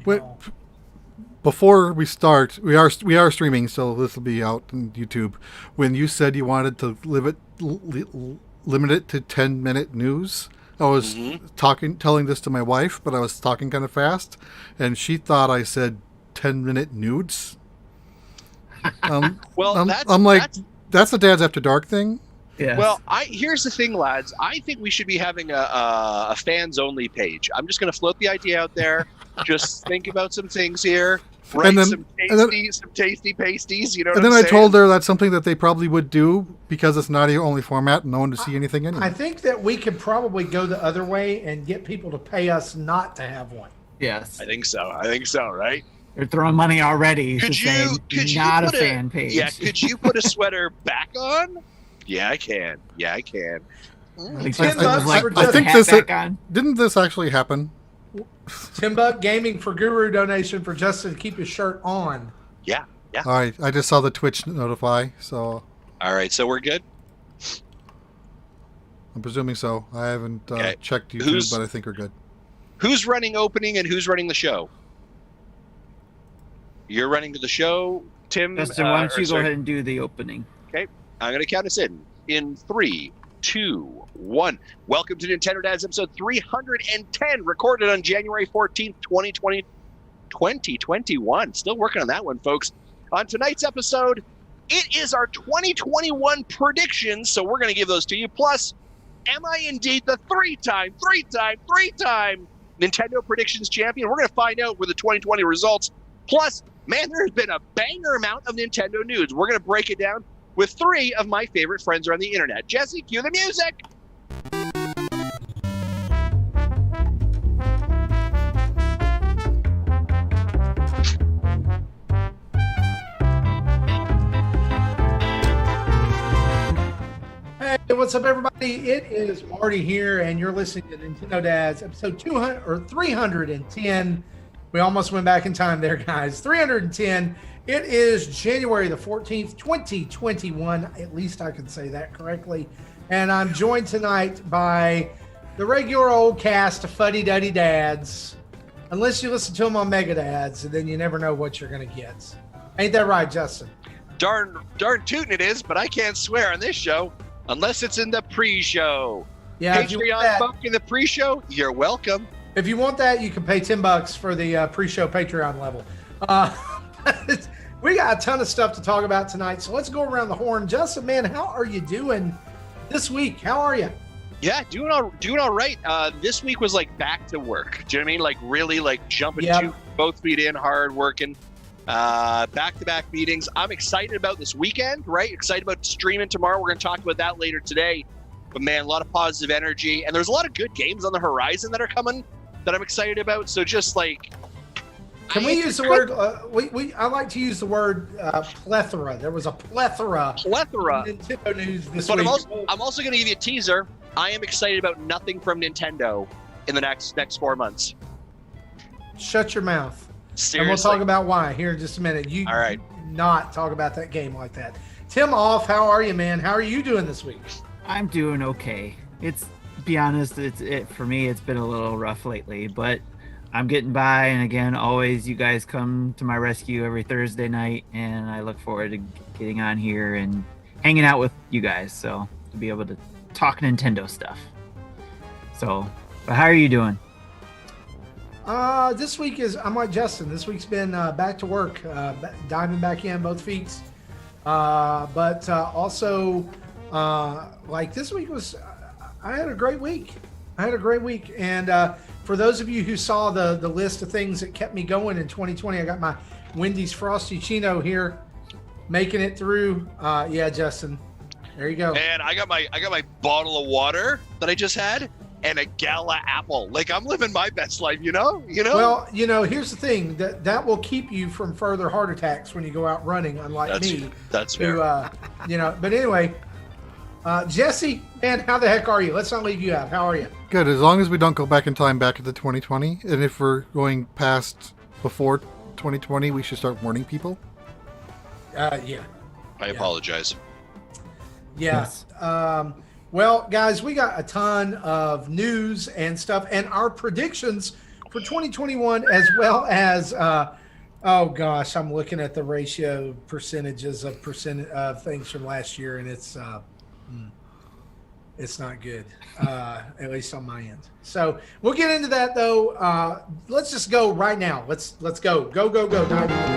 But before we start, we are streaming, so this will be out on YouTube. When you said you wanted to limit it to 10-minute news, I was telling this to my wife, but I was talking kind of fast, and she thought I said 10-minute nudes. Well, I'm like, that's a Dad's After Dark thing. Yes. Well, here's the thing, lads. I think we should be having a fans only page. I'm just going to float the idea out there. Just think about some things here. Write some tasty pasties. You know what I'm saying? And then I told her that's something that they probably would do because it's an audio only format and no one to see anything anyway. I think that we could probably go the other way and get people to pay us not to have one. Yes. I think so, right? They're throwing money already. Could you not put a fan page. Yeah, could you put a sweater back on? Yeah, I can. I think didn't this actually happen? $10 gaming for Guru donation for Justin to keep his shirt on. Yeah. All right, I just saw the Twitch notify, so. All right, so we're good. I'm presuming so. I haven't checked YouTube, but I think we're good. Who's running opening and who's running the show? You're running the show, Tim. Justin, why don't you go ahead and do the opening? Okay, I'm going to count us in 3, 2, 1. Welcome to Nintendo Dads episode 310, recorded on January 14th, 2021. Still working on that one, folks. On tonight's episode, it is our 2021 predictions, so we're going to give those to you. Plus, am I indeed the three-time Nintendo predictions champion? We're going to find out with the 2020 results. Plus, man, there's been a banger amount of Nintendo news. We're going to break it down with 3 of my favorite friends around the internet. Jesse, cue the music. Hey, what's up, everybody? It is Marty here, and you're listening to Nintendo Dads, episode 310. We almost went back in time there, guys. 310. It is January the 14th, 2021. At least I can say that correctly. And I'm joined tonight by the regular old cast of Fuddy Duddy Dads. Unless you listen to them on Mega Dads, and then you never know what you're going to get. Ain't that right, Justin? Darn tootin' it is, but I can't swear on this show unless it's in the pre-show. Yeah, Patreon folk in the pre-show, you're welcome. If you want that, you can pay $10 for the pre-show Patreon level. We got a ton of stuff to talk about tonight, so let's go around the horn. Justin, man, how are you doing this week? How are you? Yeah, doing all right. This week was like back to work. Do you know what I mean? Like really, like jumping both feet in, hard working. Back-to-back meetings. I'm excited about this weekend, right? Excited about streaming tomorrow. We're going to talk about that later today. But man, a lot of positive energy, and there's a lot of good games on the horizon that are coming that I'm excited about. So just like, can we use the word? I like to use the word plethora. There was a plethora of Nintendo news this week. I'm also going to give you a teaser. I am excited about nothing from Nintendo in the next 4 months. Shut your mouth. Seriously. And we'll talk about why here in just a minute. You all right? Not talk about that game like that. Tim Off, how are you, man? How are you doing this week? I'm doing okay. Be honest, for me, it's been a little rough lately, but I'm getting by. And again, always you guys come to my rescue every Thursday night, and I look forward to getting on here and hanging out with you guys. So to be able to talk Nintendo stuff. So, but how are you doing? This week I'm like Justin. This week's been back to work, diving back in both feet. But also, like this week I had a great week. And for those of you who saw the list of things that kept me going in 2020, I got my Wendy's Frosty Chino here, making it through. Yeah, Justin, there you go. And I got my bottle of water that I just had. And a gala apple. Like, I'm living my best life, you know? Well, here's the thing. That will keep you from further heart attacks when you go out running, unlike me. That's fair. But anyway, Jesse, man, how the heck are you? Let's not leave you out. How are you? Good, as long as we don't go back in time back into 2020. And if we're going past before 2020, we should start warning people. Yeah. I apologize. Yes. Well, guys, we got a ton of news and stuff, and our predictions for 2021, as well as oh gosh, I'm looking at the ratio percentages of things from last year, and it's not good, at least on my end. So we'll get into that though. Let's just go right now. Let's go. Dive in.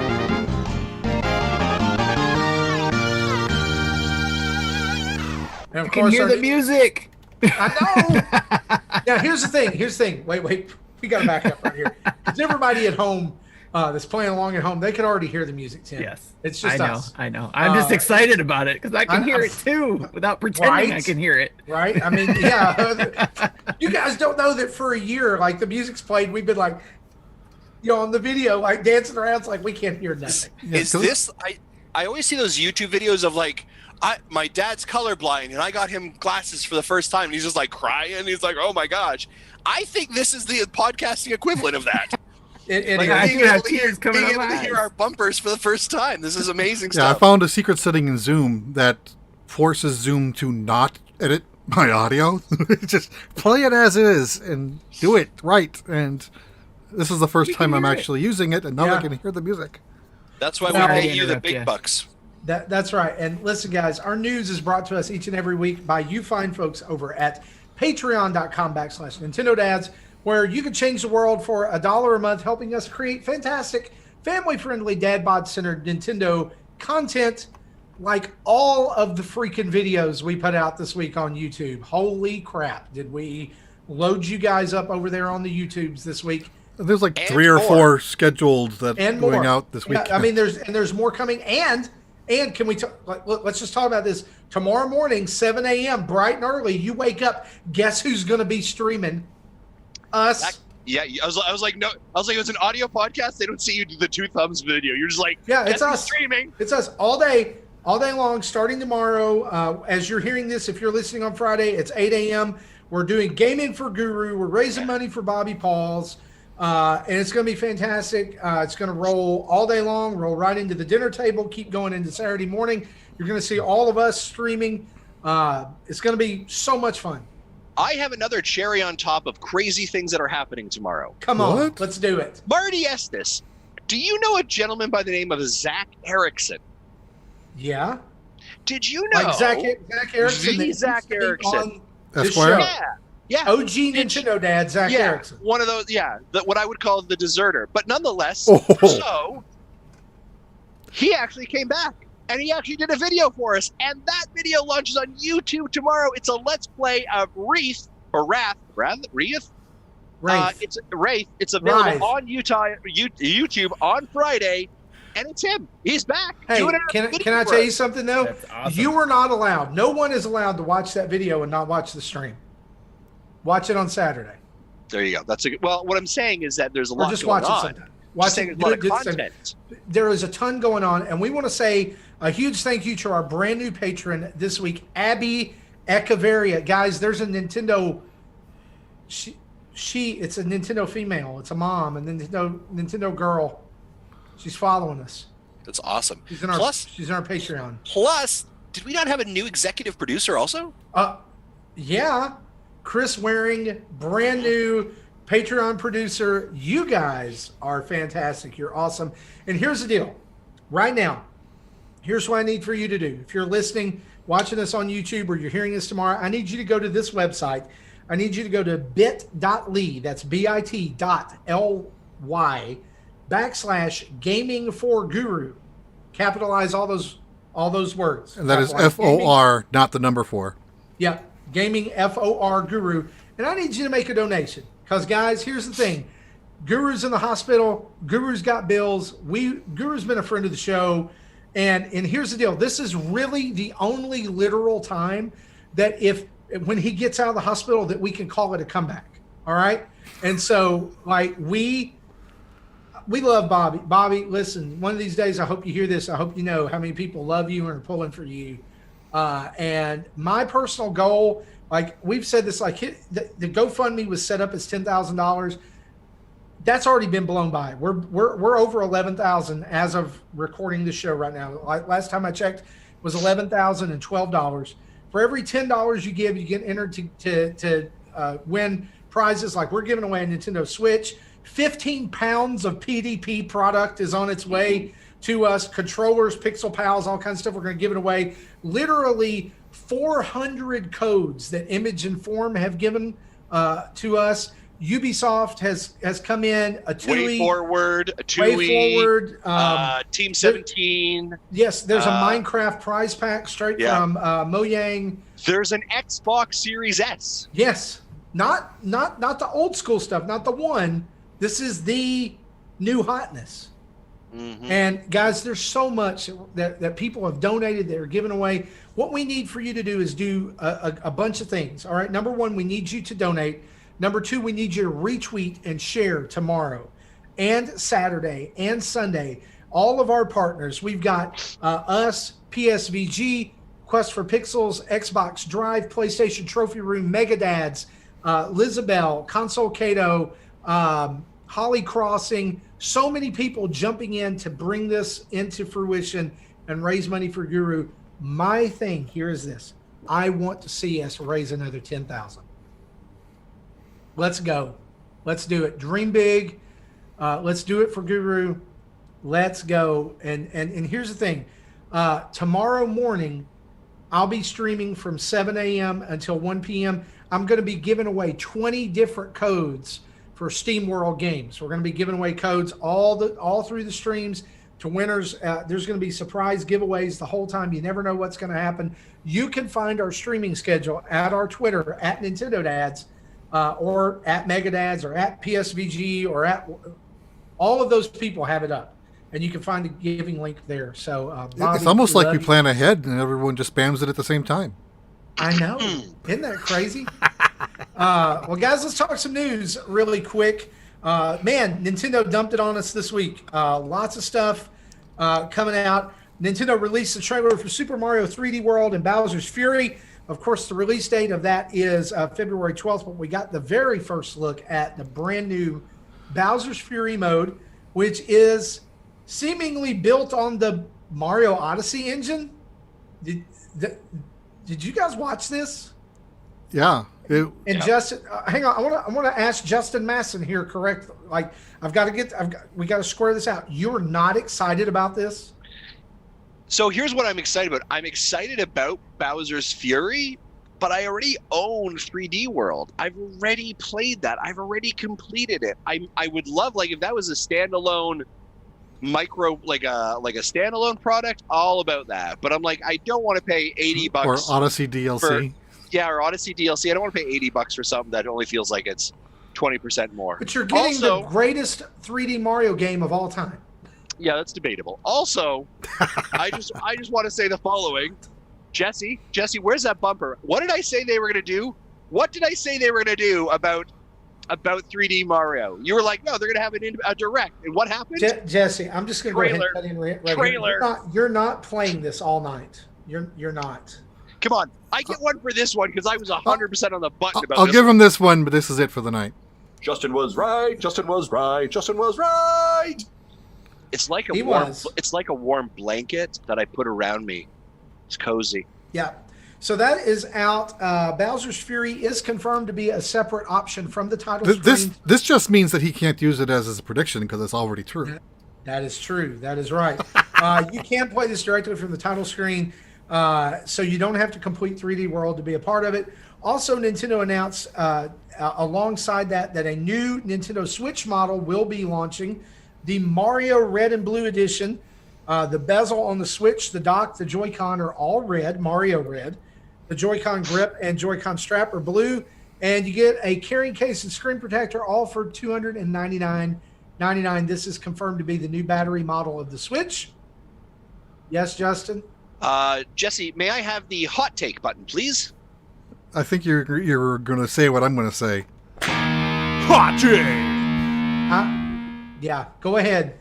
And of Can hear the music. I know. Now here's the thing. Wait. We got to back up right here. Because everybody at home that's playing along at home, they can already hear the music, Tim. Yes. It's just us. I know. I'm just excited about it because I can hear it too without pretending I can hear it. Right? I mean, yeah. You guys don't know that for a year, like the music's played, we've been like, on the video, like dancing around, it's like we can't hear nothing. Is this? I always see those YouTube videos of like, my dad's colorblind and I got him glasses for the first time and he's just like crying. He's like, oh my gosh. I think this is the podcasting equivalent of that. I can have tears coming out. Being able to hear our bumpers for the first time. This is amazing stuff. Yeah, I found a secret setting in Zoom that forces Zoom to not edit my audio. Just play it as is and do it right. And this is the first time I'm actually using it, and now I can hear the music. That's why we pay you the big bucks. That's right. And listen, guys, our news is brought to us each and every week by you fine folks over at patreon.com/Nintendo Dads, where you can change the world for $1 a month, helping us create fantastic, family-friendly, dad bod-centered Nintendo content like all of the freaking videos we put out this week on YouTube. Holy crap. Did we load you guys up over there on the YouTubes this week? There's like 3 or 4 scheduled that are going out this week. Yeah, I mean, there's more coming. And can we let's just talk about this. Tomorrow morning, 7 a.m., bright and early, you wake up. Guess who's going to be streaming? Us. I was like, no. I was like, it was an audio podcast. They don't see you do the 2 thumbs video. You're just like, yeah, it's us streaming. It's us all day long, starting tomorrow. As you're hearing this, if you're listening on Friday, it's 8 a.m. We're doing Gaming for Guru. We're raising money for Bobby Pauls. And it's going to be fantastic. It's going to roll all day long, roll right into the dinner table, keep going into Saturday morning. You're going to see all of us streaming. It's going to be so much fun. I have another cherry on top of crazy things that are happening tomorrow. Come on, let's do it. Marty Estes, do you know a gentleman by the name of Zach Erickson? Yeah. Did you know? Like Zach Erickson. The Zach Erickson. Yeah. OG Nintendo Dad, Zach Erickson. One of those, what I would call the deserter. But nonetheless, so he actually came back and he actually did a video for us. And that video launches on YouTube tomorrow. It's a Let's Play of Wraith. It's Wraith. It's available on YouTube on Friday. And it's him. He's back. Hey, can I tell you something, though? That's awesome. You are not allowed. No one is allowed to watch that video and not watch the stream. Watch it on Saturday. There you go. That's a good. Well, what I'm saying is that there's a lot going on. Watch it. Good content. There is a ton going on, and we want to say a huge thank you to our brand new patron this week, Abby Echeverria. Guys, there's a Nintendo. It's a Nintendo female. It's a mom, a Nintendo girl. She's following us. That's awesome. She's in our Patreon. Plus, did we not have a new executive producer also? Yeah. Chris Waring, brand new Patreon producer. You guys are fantastic. You're awesome. And here's the deal. Right now, here's what I need for you to do. If you're listening, watching us on YouTube, or you're hearing this tomorrow, I need you to go to this website. I need you to go to bit.ly. That's bit.ly/gaming for guru. Capitalize all those words. And that is FOR, not the number 4. Yep. Gaming FOR Guru. And I need you to make a donation. Because, guys, here's the thing. Guru's in the hospital. Guru's got bills. Guru's been a friend of the show. And here's the deal. This is really the only literal time that when he gets out of the hospital that we can call it a comeback. All right? And so, like, we love Bobby. Bobby, listen, one of these days, I hope you hear this. I hope you know how many people love you and are pulling for you. And my personal goal, like we've said this, like the GoFundMe was set up as $10,000. That's already been blown by. We're over 11,000 as of recording the show right now. Like last time I checked was $11,012. For every $10 you give, you get entered to win prizes. Like we're giving away a Nintendo Switch. 15 pounds of PDP product is on its way to us. Controllers, Pixel Pals, all kinds of stuff. We're going to give it away. Literally 400 codes that Image and Form have given to us. Ubisoft has come in, a TUI. Way Forward, a TUI. Way Forward. Team 17. Yes, there's a Minecraft prize pack straight from Mojang. There's an Xbox Series S. Yes. Not the old school stuff, not the one. This is the new hotness. Mm-hmm. And guys, there's so much that people have donated, that are giving away. What we need for you to do is do a bunch of things. All right. Number one, we need you to donate. Number two, we need you to retweet and share tomorrow and Saturday and Sunday. All of our partners. We've got us, PSVG, Quest for Pixels, Xbox Drive, PlayStation Trophy Room, Megadads, Lizabelle, Console Cato, Holly Crossing. So many people jumping in to bring this into fruition and raise money for Guru. My thing here is this. I want to see us raise another 10,000. Let's go. Let's do it. Dream big. Let's do it for Guru. Let's go. And here's the thing. Tomorrow morning, I'll be streaming from 7 a.m. until 1 p.m. I'm going to be giving away 20 different codes for Steam World games. We're going to be giving away codes all through the streams to winners. There's going to be surprise giveaways the whole time. You never know what's going to happen. You can find our streaming schedule at our Twitter, at Nintendo Dads, or at Megadads, or at PSVG, or at all of those people have it up. And you can find the giving link there. So Bobby, it's almost like we plan ahead and everyone just spams it at the same time. I know. Isn't that crazy? Well, guys, let's talk some news really quick. Man, Nintendo dumped it on us this week. Lots of stuff coming out. Nintendo released the trailer for Super Mario 3D World and Bowser's Fury. Of course, the release date of that is February 12th, but we got the very first look at the brand new Bowser's Fury mode, which is seemingly built on the Mario Odyssey engine. Did you guys watch this? Yeah. Justin, hang on. I want to ask Justin Masson here. Correct? Like, we got to square this out. You're not excited about this? So here's what I'm excited about. I'm excited about Bowser's Fury, but I already own 3D World. I've already played that. I've already completed it. I would love, like, if that was a standalone like a standalone product, all about that. But I'm like, I don't want to pay $80 or Odyssey DLC. Or Odyssey DLC. I don't want to pay $80 for something that only feels like it's 20% more. But you're getting the greatest 3D Mario game of all time. Yeah, that's debatable. Also, I just want to say the following. Jesse, where's that bumper? What did I say they were going to do? What did I say they were going to do about 3D Mario? You were like, no, they're going to have a direct. And what happened? Jesse, I'm just going to go ahead and cut in right trailer. Here. You're not playing this all night. You're not. Come on. I get one for this one because I was 100% on the button about this. I'll give him this one, but this is it for the night. Justin was right. It's like a warm blanket that I put around me. It's cozy. Yeah. So that is out. Bowser's Fury is confirmed to be a separate option from the title screen. This just means that he can't use it as a prediction because it's already true. That is true. That is right. You can play this directly from the title screen, so you don't have to complete 3D World to be a part of it. Also, Nintendo announced alongside that a new Nintendo Switch model will be launching. The Mario Red and Blue Edition. The bezel on the Switch, the dock, the Joy-Con are all red, Mario red. The Joy-Con grip and Joy-Con strap are blue. And you get a carrying case and screen protector, all for $299.99. This is confirmed to be the new battery model of the Switch. Yes, Justin? Jesse, may I have the hot take button, please? I think you're going to say what I'm going to say. Hot take! Yeah, go ahead.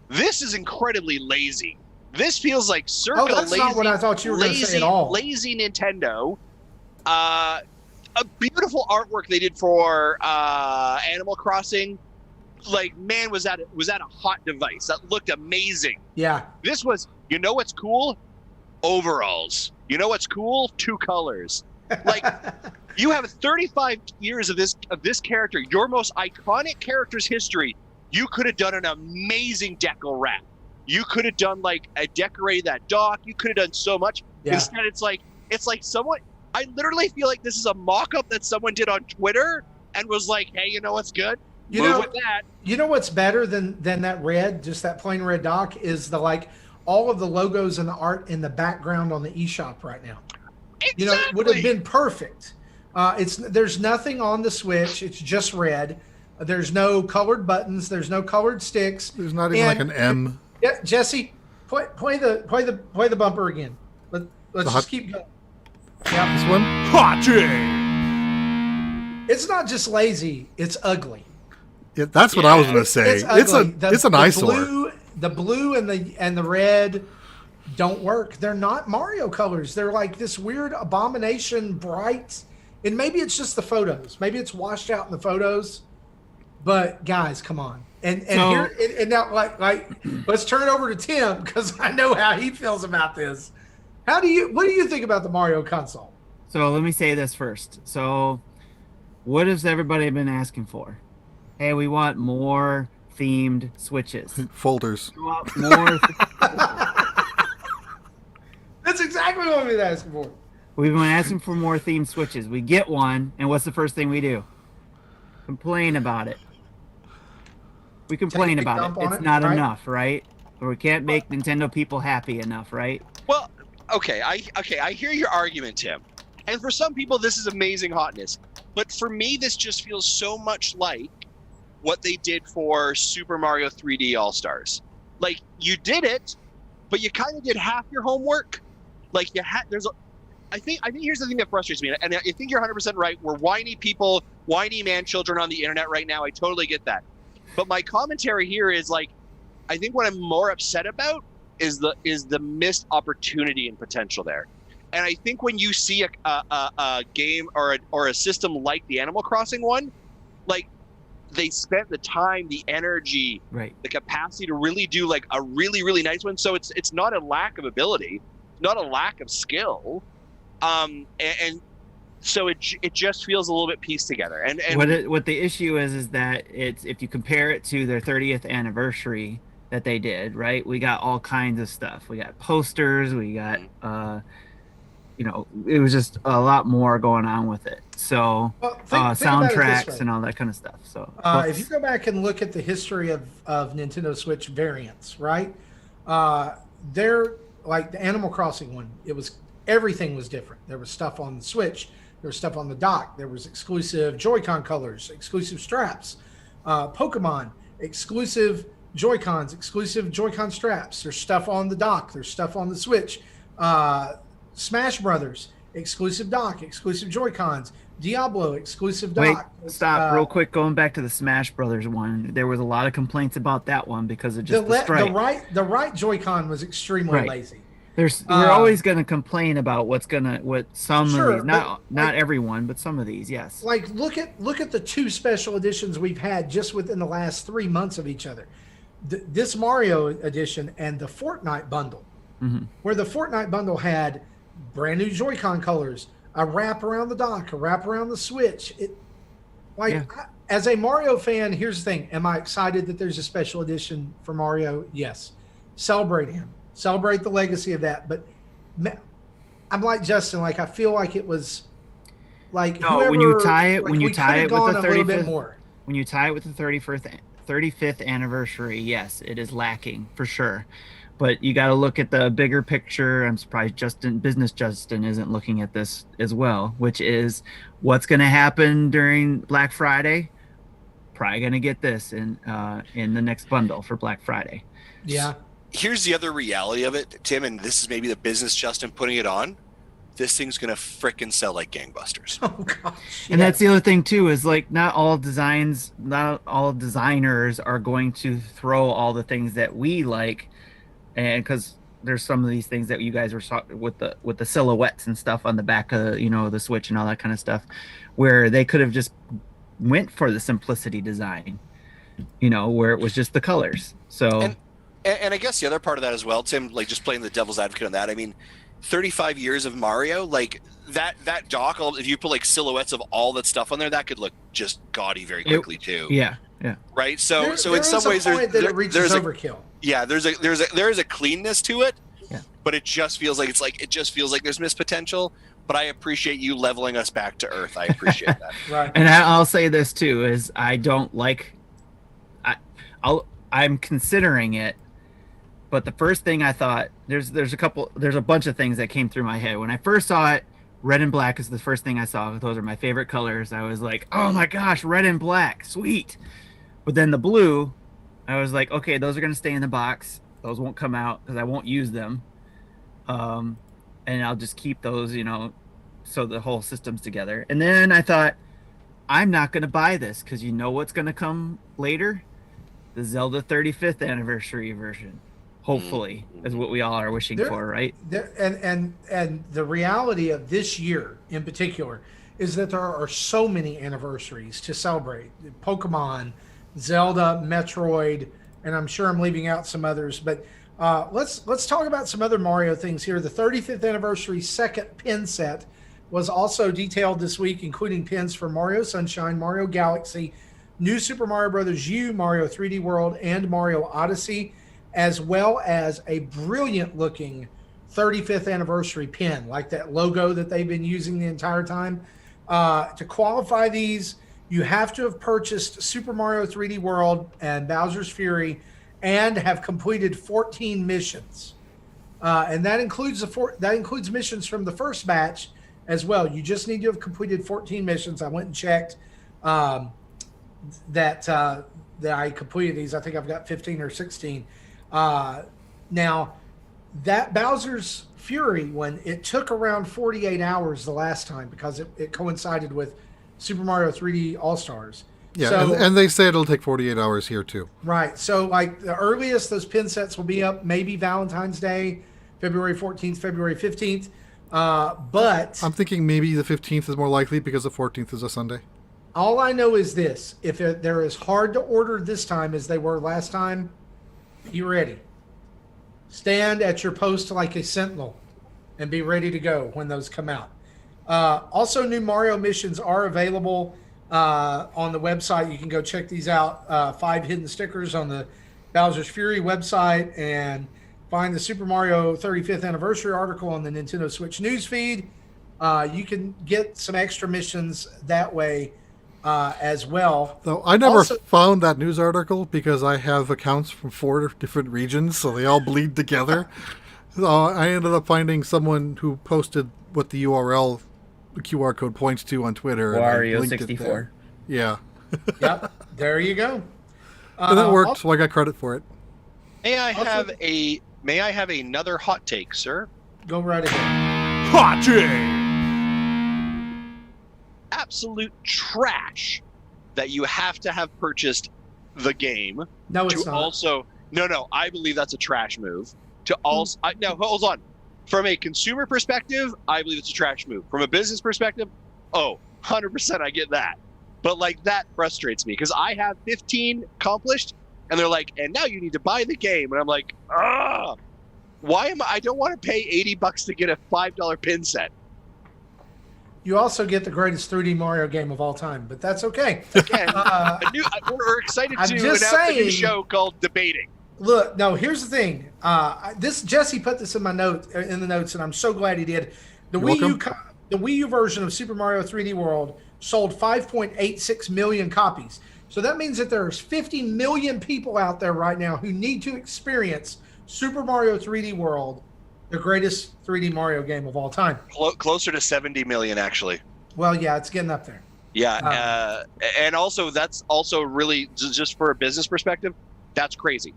This is incredibly lazy. This feels like circa that's lazy. Not what I thought you were going to say at all. Lazy Nintendo. A beautiful artwork they did for Animal Crossing. Like, man, was that a hot device? That looked amazing. Yeah. This was, you know what's cool? Overalls. You know what's cool? 2 colors. Like, you have 35 years of this character, your most iconic character's history. You could have done an amazing deco wrap. You could have done like a decorate that dock. You could have done so much. Yeah. Instead, it's like someone. I literally feel like this is a mock-up that someone did on Twitter and was like, "Hey, you know what's good? Move with that." You know what's better than that red, just that plain red dock, is the like all of the logos and the art in the background on the eShop right now. Exactly. You know, it would have been perfect. There's nothing on the Switch. It's just red. There's no colored buttons. There's no colored sticks. There's not even like an M. Yeah, Jesse, play the bumper again. Let's just keep going. Yeah. This one? Hot take. It's not just lazy, it's ugly. Yeah, that's what I was going to say. It's an eyesore. The blue and the red don't work. They're not Mario colors. They're like this weird abomination bright. And maybe it's just the photos. Maybe it's washed out in the photos. But guys, come on. And now like let's turn it over to Tim because I know how he feels about this. What do you think about the Mario console? So let me say this first. So what has everybody been asking for? Hey, we want more themed Switches. Folders. We want more. That's exactly what we've been asking for. We've been asking for more themed Switches. We get one, and what's the first thing we do? Complain about it. We complain about it. It's not enough, right? Or we can't make Nintendo people happy enough, right? Well, okay, I hear your argument, Tim. And for some people, this is amazing hotness. But for me, this just feels so much like what they did for Super Mario 3D All-Stars. Like, you did it, but you kind of did half your homework. Like, you had, I think here's the thing that frustrates me, and I think you're 100% right. We're whiny people, whiny man-children on the internet right now. I totally get that. But my commentary here is, like, I think what I'm more upset about is the missed opportunity and potential there. And I think when you see a game or a system like the Animal Crossing one, like, they spent the time, the energy, right, the capacity to really do like a really, really nice one. So it's not a lack of ability, not a lack of skill, and so it just feels a little bit pieced together. And what the issue is that it's, if you compare it to their 30th anniversary that they did, right? We got all kinds of stuff. We got posters. We got it was just a lot more going on with it. So think soundtracks and all that kind of stuff. So if you go back and look at the history of Nintendo Switch variants, right? They're like the Animal Crossing one. Everything was different. There was stuff on the Switch. There was stuff on the dock. There was exclusive Joy-Con colors, exclusive straps. Pokemon, exclusive Joy-Cons, exclusive Joy-Con straps. There's stuff on the dock. There's stuff on the Switch. Smash Brothers, exclusive dock, exclusive Joy-Cons. Diablo, exclusive dock. Wait, stop real quick. Going back to the Smash Brothers one, there was a lot of complaints about that one because of just the strike. The right Joy-Con was extremely lazy. We're always going to complain about what some of these, not everyone, but some of these, yes. Like look at the two special editions we've had just within the last 3 months of each other. This Mario edition and the Fortnite bundle, where the Fortnite bundle had brand new Joy-Con colors, a wrap around the dock, a wrap around the Switch. As a Mario fan, here's the thing: am I excited that there's a special edition for Mario? Yes. Celebrate him. Celebrate the legacy of that. But I'm like Justin. Like, I feel like it was like when you tie it with the 35th, when you tie it with the 35th anniversary, yes, it is lacking for sure. But you got to look at the bigger picture. I'm surprised Business Justin isn't looking at this as well, which is what's going to happen during Black Friday. Probably going to get this in the next bundle for Black Friday. Yeah. Here's the other reality of it, Tim, and this is maybe the Business Justin putting it on. This thing's going to frickin' sell like gangbusters. Oh, gosh. And that's the other thing, too, is like not all designers are going to throw all the things that we like. And because there's some of these things that you guys were with the silhouettes and stuff on the back of the Switch and all that kind of stuff, where they could have just went for the simplicity design, where it was just the colors. So and I guess the other part of that as well, Tim, like just playing the devil's advocate on that. I mean, 35 years of Mario, like that dock, if you put like silhouettes of all that stuff on there, that could look just gaudy very quickly too. Yeah. Right. So There in some ways, that it reaches overkill. There is a cleanness to it. Yeah. But it just feels like there's missed potential. But I appreciate you leveling us back to earth. I appreciate that. Right. And I'll say this too: is I don't like. I'm considering it, but the first thing I thought there's a bunch of things that came through my head when I first saw it. Red and black is the first thing I saw. Those are my favorite colors. I was like, oh my gosh, red and black, sweet. But then the blue, I was like, okay, those are gonna stay in the box. Those won't come out because I won't use them. And I'll just keep those, so the whole system's together. And then I thought, I'm not going to buy this because you know what's going to come later? The Zelda 35th anniversary version. Hopefully, is what we all are wishing for, right? And the reality of this year in particular is that there are so many anniversaries to celebrate. Pokemon, Zelda, Metroid, and I'm sure I'm leaving out some others, but let's talk about some other Mario things here. The 35th anniversary second pin set was also detailed this week, including pins for Mario Sunshine, Mario Galaxy, New Super Mario Bros. U, Mario 3D World, and Mario Odyssey, as well as a brilliant looking 35th anniversary pin, like that logo that they've been using the entire time. To qualify these, you have to have purchased Super Mario 3D World and Bowser's Fury and have completed 14 missions. And that includes missions from the first batch as well. You just need to have completed 14 missions. I went and checked that I completed these. I think I've got 15 or 16. Now, that Bowser's Fury one, it took around 48 hours the last time because it coincided with Super Mario 3D All-Stars. Yeah, so, and they say it'll take 48 hours here too. Right. So like the earliest those pin sets will be up, maybe Valentine's Day, February 14th, February 15th. But I'm thinking maybe the 15th is more likely because the 14th is a Sunday. All I know is this: if they're as hard to order this time as they were last time, be ready. Stand at your post like a sentinel and be ready to go when those come out. Also, new Mario missions are available on the website. You can go check these out. 5 hidden stickers on the Bowser's Fury website, and find the Super Mario 35th anniversary article on the Nintendo Switch news feed. You can get some extra missions that way as well. Though I never found that news article because I have accounts from 4 different regions, so they all bleed together. So I ended up finding someone who posted what the URL, the QR code points to on Twitter. Wario 64. Yeah. Yep. There you go. And that worked, so I got credit for it. May I have another hot take, sir? Go right ahead. Hot take! Absolute trash that you have to have purchased the game. No, it's to not. Also, no, I believe that's a trash move. To also, no, hold on. From a consumer perspective, I believe it's a trash move. From a business perspective, 100% I get that. But like that frustrates me because I have 15 accomplished, and they're like, and now you need to buy the game, and I'm like, I don't want to pay $80 to get a $5 pin set. You also get the greatest 3D Mario game of all time, but that's okay. Again, we're excited to announce a new show called Debating. Look, no, here's the thing. Jesse put this in my note in the notes, and I'm so glad he did. The Wii U version of Super Mario 3D World sold 5.86 million copies. So that means that there's 50 million people out there right now who need to experience Super Mario 3D World, the greatest 3D Mario game of all time. Closer to 70 million, actually. Well, yeah, it's getting up there. Yeah, and also that's also really just for a business perspective, that's crazy.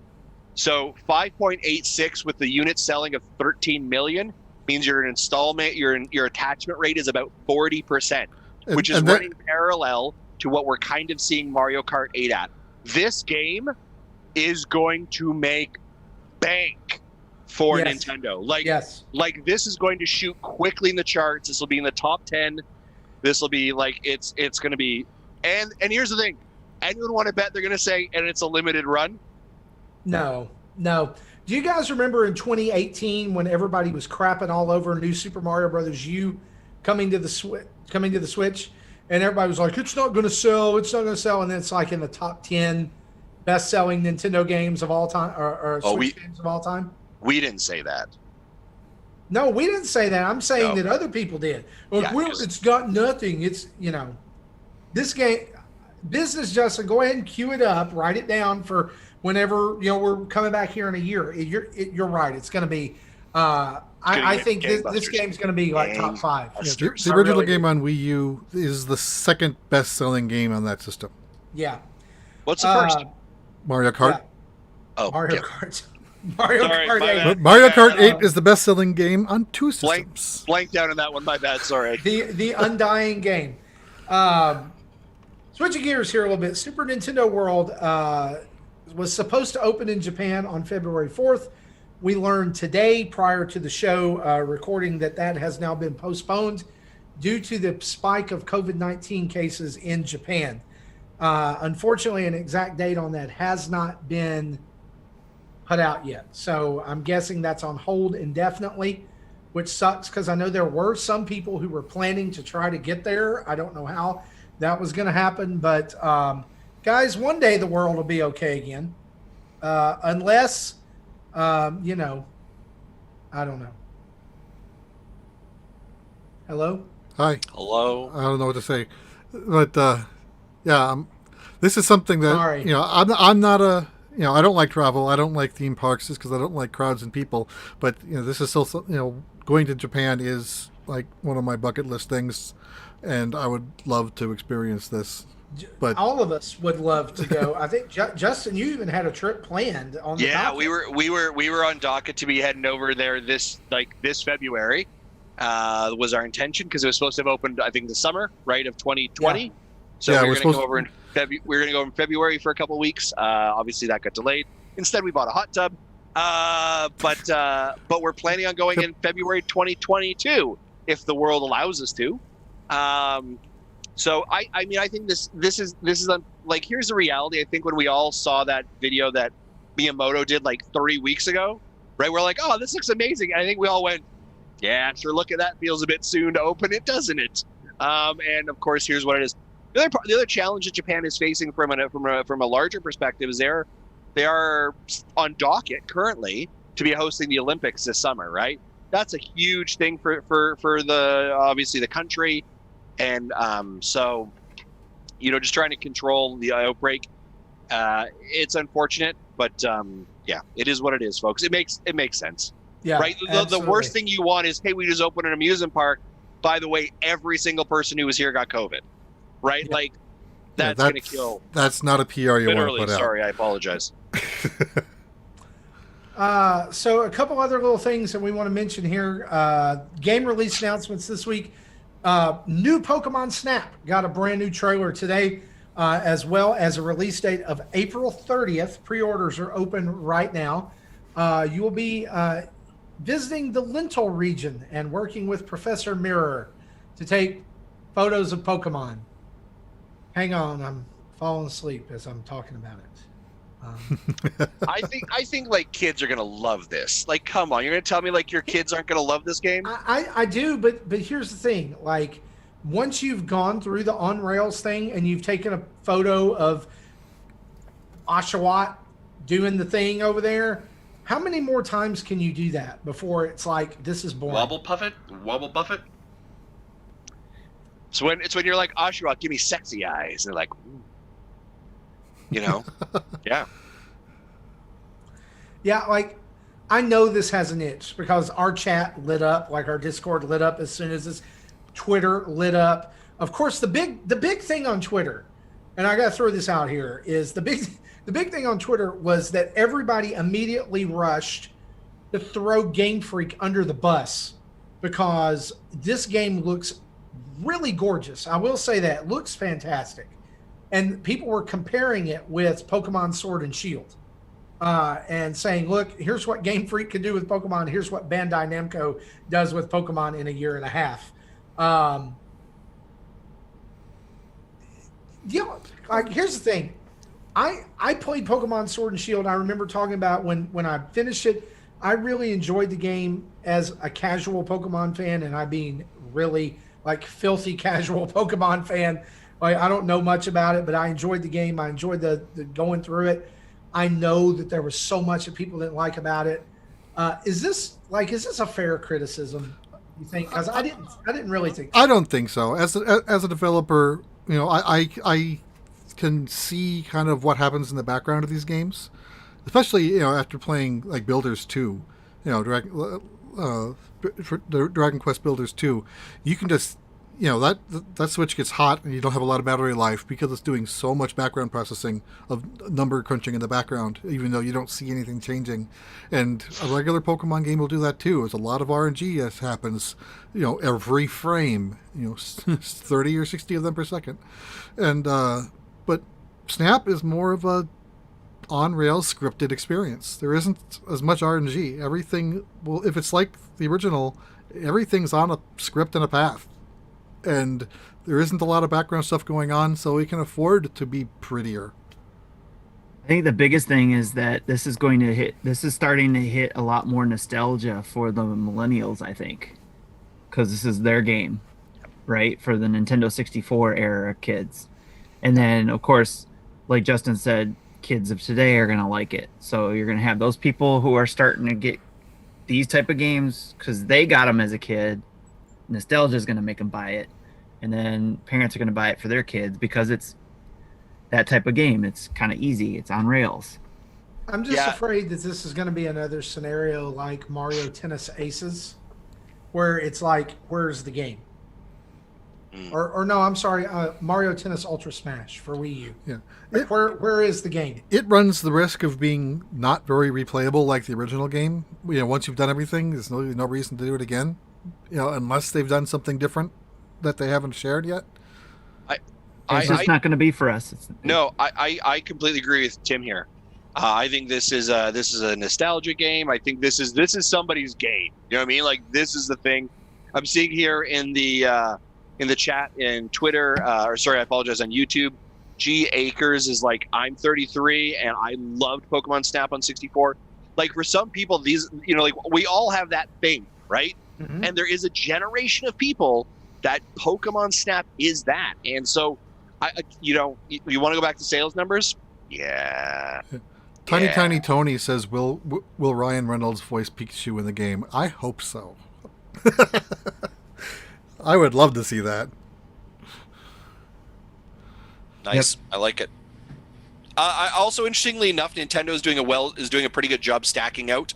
So 5.86 with the unit selling of 13 million means your attachment rate is about 40%, which is running parallel to what we're kind of seeing Mario Kart 8 at. This game is going to make bank for Nintendo. Like this is going to shoot quickly in the charts. This will be in the top 10. This will be like it's going to be. And here's the thing. Anyone want to bet they're going to say, and it's a limited run? No. Do you guys remember in 2018 when everybody was crapping all over New Super Mario Brothers U coming to the Switch, and everybody was like, "It's not going to sell. It's not going to sell," and then it's like in the top 10 best-selling Nintendo games of all time, or Switch games of all time. We didn't say that. No, we didn't say that. I'm saying that other people did. Like, it's got nothing. It's, this game, business, Justin, go ahead and queue it up, write it down for whenever, we're coming back here in a year. You're right. It's going to be, I think this game's going to be like top 5. Yeah, the original game on Wii U is the second best-selling game on that system. Yeah. What's the first? Mario Kart. Yeah. Oh, Mario Kart. Mario Sorry, Kart my 8. bad. Mario Kart 8 is the best-selling game on 2 systems. Blank down on that one. My bad. Sorry. The undying game. Switching gears here a little bit. Super Nintendo World was supposed to open in Japan on February 4th. We learned today, prior to the show recording, that has now been postponed due to the spike of COVID-19 cases in Japan. Unfortunately, an exact date on that has not been put out yet. So I'm guessing that's on hold indefinitely, which sucks because I know there were some people who were planning to try to get there. I don't know how that was going to happen, but guys, one day the world will be okay again. Unless, I don't know. Hello? Hi. Hello. I don't know what to say, but this is something that Sorry. I'm not a I don't like travel. I don't like theme parks just because I don't like crowds and people. But this is still going to Japan is like one of my bucket list things, and I would love to experience this. But all of us would love to go. I think Justin, you even had a trip planned on the docket. we were on docket to be heading over there this February. Was our intention because it was supposed to have opened I think the summer of 2020. Yeah. So we were going to go over we were going to go in February for a couple of weeks. Obviously that got delayed. Instead we bought a hot tub. But we're planning on going in February 2022 if the world allows us to. So I mean I think this is like, here's the reality. I think when we all saw that video that Miyamoto did like 3 weeks ago, right? We're like, oh, this looks amazing. And I think we all went, yeah, sure. Look at that. Feels a bit soon to open it, doesn't it? And of course, here's what it is. The other challenge that Japan is facing from a larger perspective is they are on docket currently to be hosting the Olympics this summer, right? That's a huge thing for the obviously the country, and so just trying to control the outbreak. It's unfortunate, but it is what it is, folks. It makes sense. Yeah, right. The worst thing you want is, hey, we just opened an amusement park. By the way, every single person who was here got COVID. Right? Yeah. Like, that's going to kill. That's not a PR you want to put out. Sorry, I apologize. So a couple other little things that we want to mention here. Game release announcements this week. New Pokemon Snap got a brand new trailer today, as well as a release date of April 30th. Pre-orders are open right now. You will be visiting the Lental region and working with Professor Mirror to take photos of Pokemon. Hang on, I'm falling asleep as I'm talking about it. I think like kids are gonna love this. Like, come on, you're gonna tell me like your kids aren't gonna love this game? I do, but here's the thing. Like, once you've gone through the on rails thing and you've taken a photo of Oshawott doing the thing over there, how many more times can you do that before it's like, this is boring? Wobble buff it. So when you're like, Oshawott, give me sexy eyes, and they're like, yeah. Yeah, like, I know this has an itch because our chat lit up, like our Discord lit up as soon as this Twitter lit up. Of course, the big thing on Twitter, and I got to throw this out here, is the big thing on Twitter was that everybody immediately rushed to throw Game Freak under the bus because this game looks really gorgeous. I will say that. It looks fantastic. And people were comparing it with Pokemon Sword and Shield and saying, look, here's what Game Freak could do with Pokemon. Here's what Bandai Namco does with Pokemon in a year and a half. Like, here's the thing. I played Pokemon Sword and Shield. I remember talking about when I finished it. I really enjoyed the game as a casual Pokemon fan, and I being really like filthy casual Pokemon fan. Like, I don't know much about it, but I enjoyed the game. I enjoyed the going through it. I know that there was so much that people didn't like about it. Is this a fair criticism? You think? Because I didn't really think. I don't think so. As a developer, I can see kind of what happens in the background of these games, especially after playing like Builders 2, Dragon Quest Builders 2. You can just that switch gets hot and you don't have a lot of battery life because it's doing so much background processing of number crunching in the background, even though you don't see anything changing. And a regular Pokemon game will do that too. There's a lot of RNG that happens, every frame, 30 or 60 of them per second. And but Snap is more of a on-rails scripted experience. There isn't as much RNG. Everything, well, if it's like the original, everything's on a script and a path. And there isn't a lot of background stuff going on, so we can afford to be prettier. I think the biggest thing is that this is starting to hit a lot more nostalgia for the millennials, I think. Because this is their game, right? For the Nintendo 64 era kids. And then, of course, like Justin said, kids of today are going to like it. So you're going to have those people who are starting to get these type of games because they got them as a kid. Nostalgia is going to make them buy it. And then parents are going to buy it for their kids because it's that type of game. It's kind of easy. It's on rails. I'm just afraid that this is going to be another scenario like Mario Tennis Aces, where it's like, where's the game? Or no, I'm sorry, Mario Tennis Ultra Smash for Wii U. Yeah, where is the game? It runs the risk of being not very replayable like the original game. Once you've done everything, there's no reason to do it again. Unless they've done something different that they haven't shared yet. It's just not going to be for us. I completely agree with Tim here. I think this is a nostalgia game. I think this is somebody's game. You know what I mean? Like, this is the thing I'm seeing here in the chat in Twitter. I apologize, on YouTube. G Acres is like, I'm 33 and I loved Pokemon Snap on 64. Like, for some people, these, like, we all have that thing, right? Mm-hmm. And there is a generation of people that Pokemon Snap is that. And so, you want to go back to sales numbers? Yeah. Tiny Tony says, will Ryan Reynolds voice Pikachu in the game? I hope so. I would love to see that. Nice. Yep. I like it. I also, interestingly enough, Nintendo is doing a pretty good job stacking out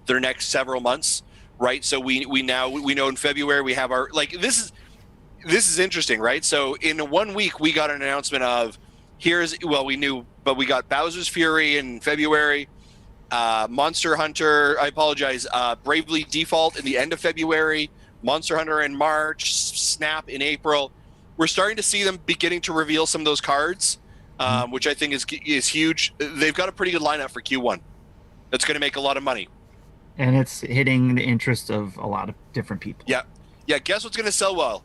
their next several months, right? So we know in February we have our, like, this is interesting, right? So in 1 week we got an announcement of we knew, but we got Bowser's Fury in February, Monster Hunter, Bravely Default in the end of February, Monster Hunter in March, Snap in April. We're starting to see them beginning to reveal some of those cards, which I think is huge. They've got a pretty good lineup for Q1. That's going to make a lot of money. And it's hitting the interest of a lot of different people. Yeah. Guess what's going to sell well?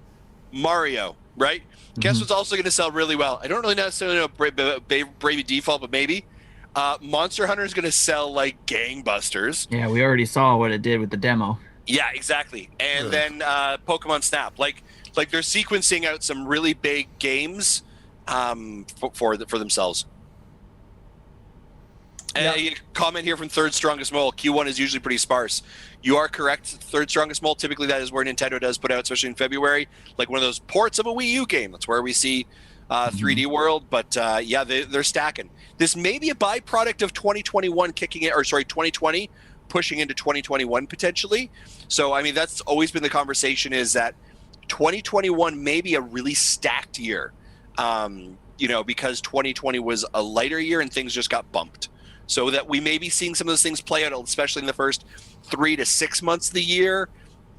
Mario, right? Mm-hmm. Guess what's also going to sell really well? I don't really necessarily know Bravely Default, but maybe. Monster Hunter is going to sell like gangbusters. Yeah, we already saw what it did with the demo. Yeah, exactly. And then Pokemon Snap, like they're sequencing out some really big games for themselves. And a comment here from Third Strongest Mole. Q1 is usually pretty sparse. You are correct. Third Strongest Mole, typically that is where Nintendo does put out, especially in February, like one of those ports of a Wii U game. That's where we see 3D World. But they're stacking. This may be a byproduct of 2020 pushing into 2021 potentially. So, I mean, that's always been the conversation, is that 2021 may be a really stacked year, because 2020 was a lighter year and things just got bumped. So that we may be seeing some of those things play out, especially in the first 3 to 6 months of the year,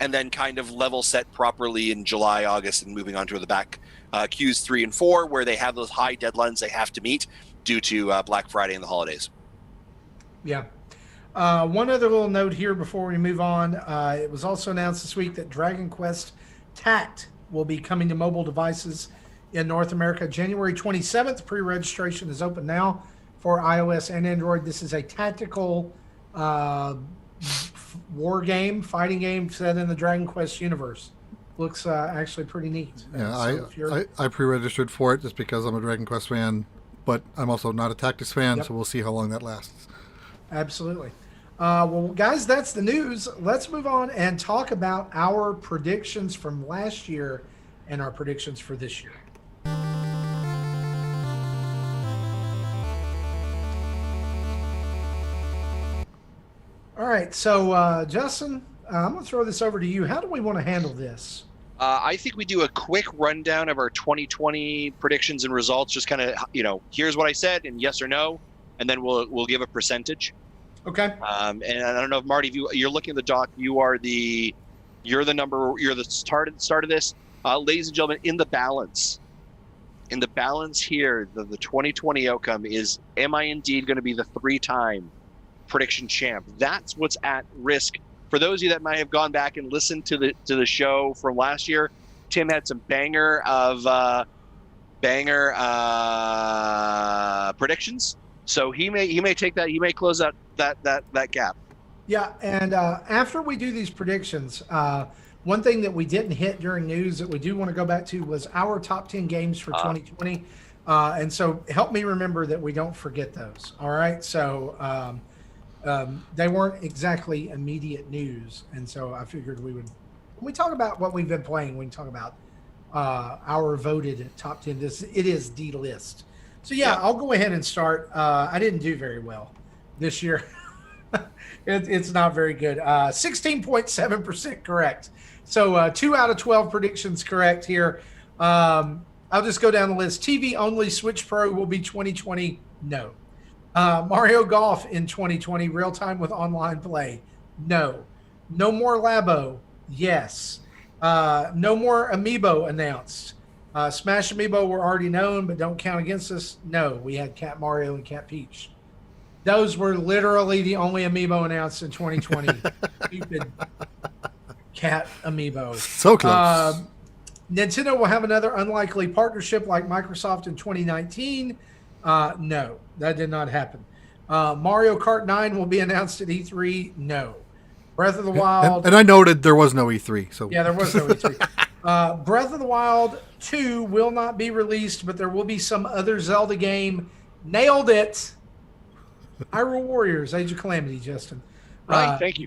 and then kind of level set properly in July, August, and moving on to the back Qs 3 and 4, where they have those high deadlines they have to meet due to Black Friday and the holidays. Yeah. One other little note here before we move on. It was also announced this week that Dragon Quest Tact will be coming to mobile devices in North America January 27th. Pre-registration is open now. for iOS and Android. This is a tactical war game, fighting game set in the Dragon Quest universe. Looks actually pretty neat. Yeah, I pre-registered for it just because I'm a Dragon Quest fan, but I'm also not a Tactics fan, Yep. so we'll see how long that lasts. Absolutely. Well, guys, that's the news. Let's move on and talk about our predictions from last year and our predictions for this year. All right, so Justin, I'm going to throw this over to you. How do we want to handle this? I think we do a quick rundown of our 2020 predictions and results. Just kind of, here's what I said and yes or no, and then we'll give a percentage. Okay. And I don't know if Marty, if you're looking at the doc, you're the start of this, ladies and gentlemen. In the balance here, the 2020 outcome is: am I indeed going to be the 3-time prediction champ? That's what's at risk. For those of you that might have gone back and listened to the show from last year, Tim had some banger predictions. So he may take that. He may close out that gap. Yeah, and after we do these predictions, one thing that we didn't hit during news that we do want to go back to was our top 10 games for 2020. And so help me remember that we don't forget those. All right. So they weren't exactly immediate news. And so I figured when we talk about what we've been playing, we can talk about our voted top 10. It is the list. So yeah, I'll go ahead and start. I didn't do very well this year. It's not very good. 16.7% correct. So 2 out of 12 predictions correct here. I'll just go down the list. TV only Switch Pro will be 2020. No. Mario Golf in 2020. Real time with online play. No. No more Labo. Yes. No more Amiibo announced. Smash Amiibo were already known, but don't count against us. No, we had Cat Mario and Cat Peach. Those were literally the only Amiibo announced in 2020. Stupid Cat Amiibo. So close. Nintendo will have another unlikely partnership like Microsoft in 2019. No, that did not happen. Mario Kart 9 will be announced at E3. No. Breath of the Wild. And I noted there was no E3. So yeah, there was no E3. Breath of the Wild 2 will not be released, but there will be some other Zelda game. Nailed it. Hyrule Warriors, Age of Calamity, Justin. Right, thank you.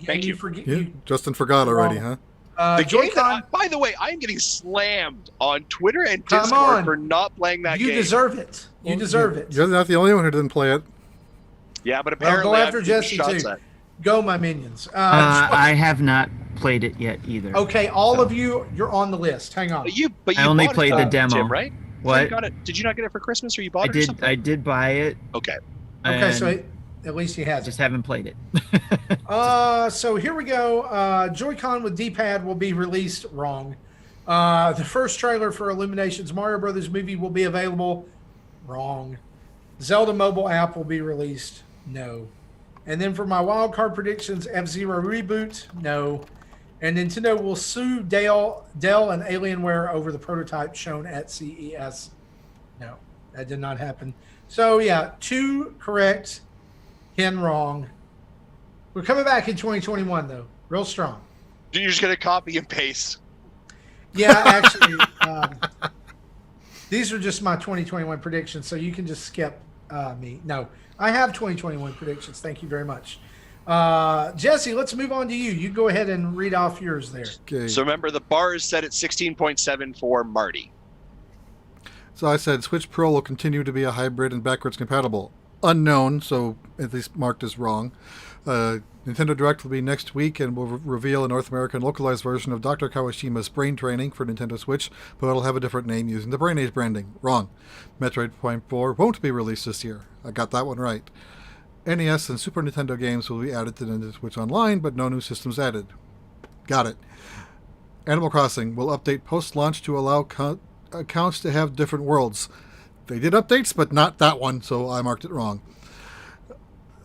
Justin forgot already, huh? The game by the way, I'm getting slammed on Twitter and Discord for not playing that game. You deserve it. You deserve it. You're not the only one who didn't play it. Yeah, but apparently go after Jesse too. Go, my minions. I have not played it yet either. Okay, all of you, you're on the list. Hang on. But you I only played the demo, Tim, right? What? So did you not get it for Christmas, or you bought it? Or something? I did buy it. Okay. Okay, so at least he has it. Just haven't played it. So here we go. Joy-Con with D-pad will be released. Wrong. The first trailer for Illumination's Mario Brothers movie will be available. Wrong. Zelda mobile app will be released. No. And then for my wild card predictions, F-Zero reboot. No. And Nintendo will sue Dell and Alienware over the prototype shown at CES. No, that did not happen. So yeah, 2 correct, 10 wrong. We're coming back in 2021 though, real strong. You're just gonna copy and paste. Yeah, actually, these are just my 2021 predictions, so you can just skip me. No, I have 2021 predictions. Thank you very much. Jesse, let's move on to you. You go ahead and read off yours there. Okay. So remember, the bar is set at 16.7 for Marty. So I said Switch Pro will continue to be a hybrid and backwards compatible. Unknown, so at least marked as wrong. Nintendo Direct will be next week and will reveal a North American localized version of Dr. Kawashima's Brain Training for Nintendo Switch, but it'll have a different name using the Brain Age branding. Wrong. Metroid Prime 4 won't be released this year. I got that one right. NES and Super Nintendo games will be added to Nintendo Switch Online, but no new systems added. Got it. Animal Crossing will update post-launch to allow accounts to have different worlds. They did updates, but not that one, so I marked it wrong.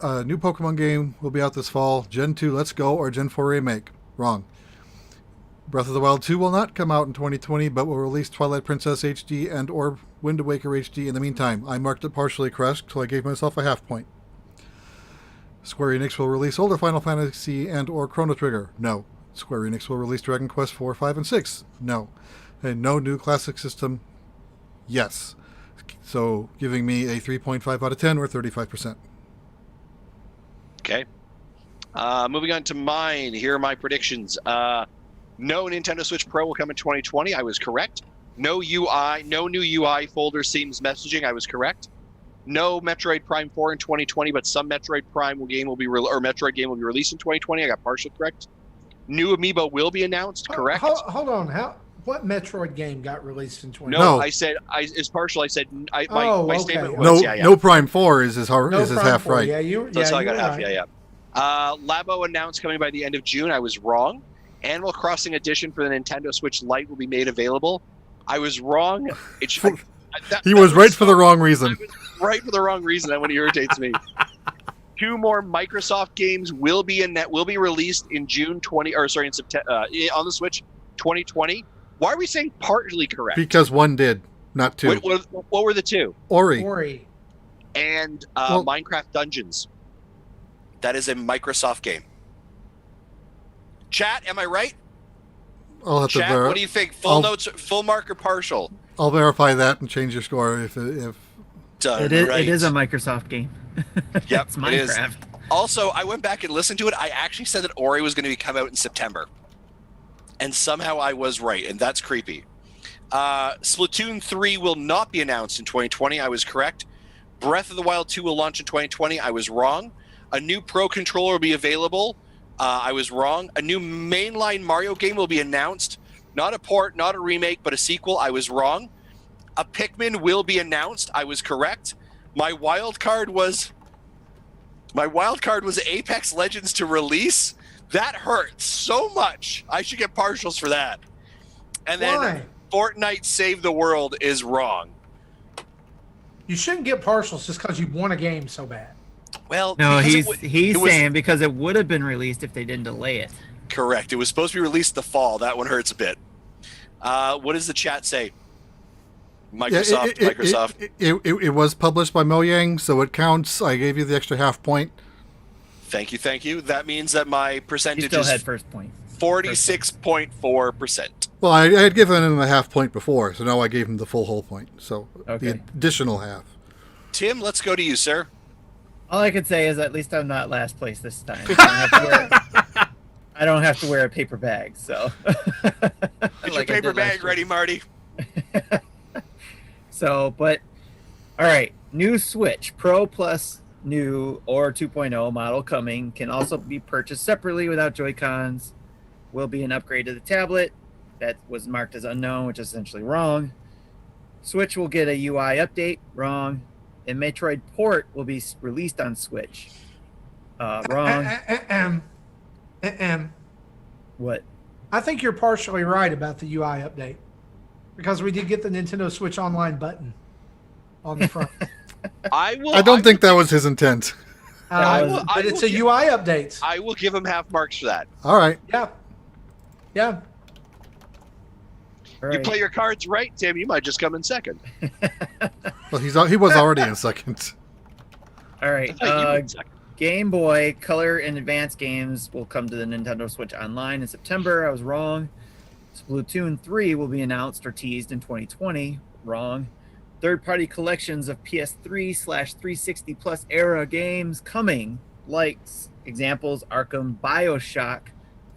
A new Pokemon game will be out this fall. Gen 2 Let's Go or Gen 4 Remake. Wrong. Breath of the Wild 2 will not come out in 2020, but will release Twilight Princess HD and or Wind Waker HD. In the meantime, I marked it partially correct, so I gave myself a half point. Square Enix will release older Final Fantasy and or Chrono Trigger. No. Square Enix will release Dragon Quest 4, 5, and 6. No. And no new classic system. Yes. So giving me a 3.5 out of 10 or 35%. Okay. Moving on to mine. Here are my predictions. No Nintendo Switch Pro will come in 2020. I was correct. No UI, no new UI folder seems messaging. I was correct. No Metroid Prime 4 in 2020, but some Metroid Prime game will be Metroid game will be released in 2020. I got partially correct. New Amiibo will be announced. Correct. Hold on. What Metroid game got released in 2020? No, I said it's partial. I said my okay. statement was no Prime 4 is his No half Prime 4. right. Yeah, That's how I got half. right. Yeah. Labo announced coming by the end of June. I was wrong. Animal Crossing Edition for the Nintendo Switch Lite will be made available. I was wrong. He was right for the wrong reason. I was right for the wrong reason. That one irritates me. 2 more Microsoft games will be released in in September on the Switch 2020. Why are we saying partly correct? Because one did, not 2. What were the 2? Ori. And Minecraft Dungeons. That is a Microsoft game. Chat, am I right? I'll have Chat, to what do you think? Full mark or partial? I'll verify that and change your score if Done. It is, right. it is a Microsoft game. Yep, It's Minecraft. It is. Also, I went back and listened to it. I actually said that Ori was going to come out in September. And somehow I was right, and that's creepy. Splatoon 3 will not be announced in 2020. I was correct. Breath of the Wild 2 will launch in 2020. I was wrong. A new Pro Controller will be available. I was wrong. A new mainline Mario game will be announced. Not a port, not a remake, but a sequel. I was wrong. A Pikmin will be announced. I was correct. My wild card was Apex Legends to release. That hurts so much. I should get partials for that. And then Why? Fortnite Save the World is wrong. You shouldn't get partials just because you won a game so bad. Well, No, because he's it was saying because it would have been released if they didn't delay it. correct. It was supposed to be released the fall. That one hurts a bit. What does the chat say? Microsoft. It was published by Mojang, so it counts. I gave you the extra half point. Thank you. That means that my He percentage still is had first point. 46.4%. Well, I had given him a half point before, so now I gave him the full whole point. So Okay. the additional half. Tim, let's go to you, sir. All I can say is at least I'm not last place this time. I don't have to wear a paper bag, so. Get your paper bag ready, Marty. So, but all right, new Switch Pro Plus new or 2.0 model coming can also be purchased separately without Joy-Cons. Will be an upgrade to the tablet that was marked as unknown, which is essentially wrong. Switch will get a UI update, wrong. And Metroid Port will be released on Switch. Wrong. What? I think you're partially right about the UI update because we did get the Nintendo Switch Online button on the front. I don't think that was his intent. But it's a UI update. I will give him half marks for that. All right. Yeah. All You right. play your cards right, Tim. You might just come in second. Well, he was already in second. All right. I thought you were in second. Game Boy Color and Advanced games will come to the Nintendo Switch Online in September. I was wrong. Splatoon 3 will be announced or teased in 2020. Wrong. Third-party collections of PS3/360 plus era games coming, like examples Arkham, BioShock,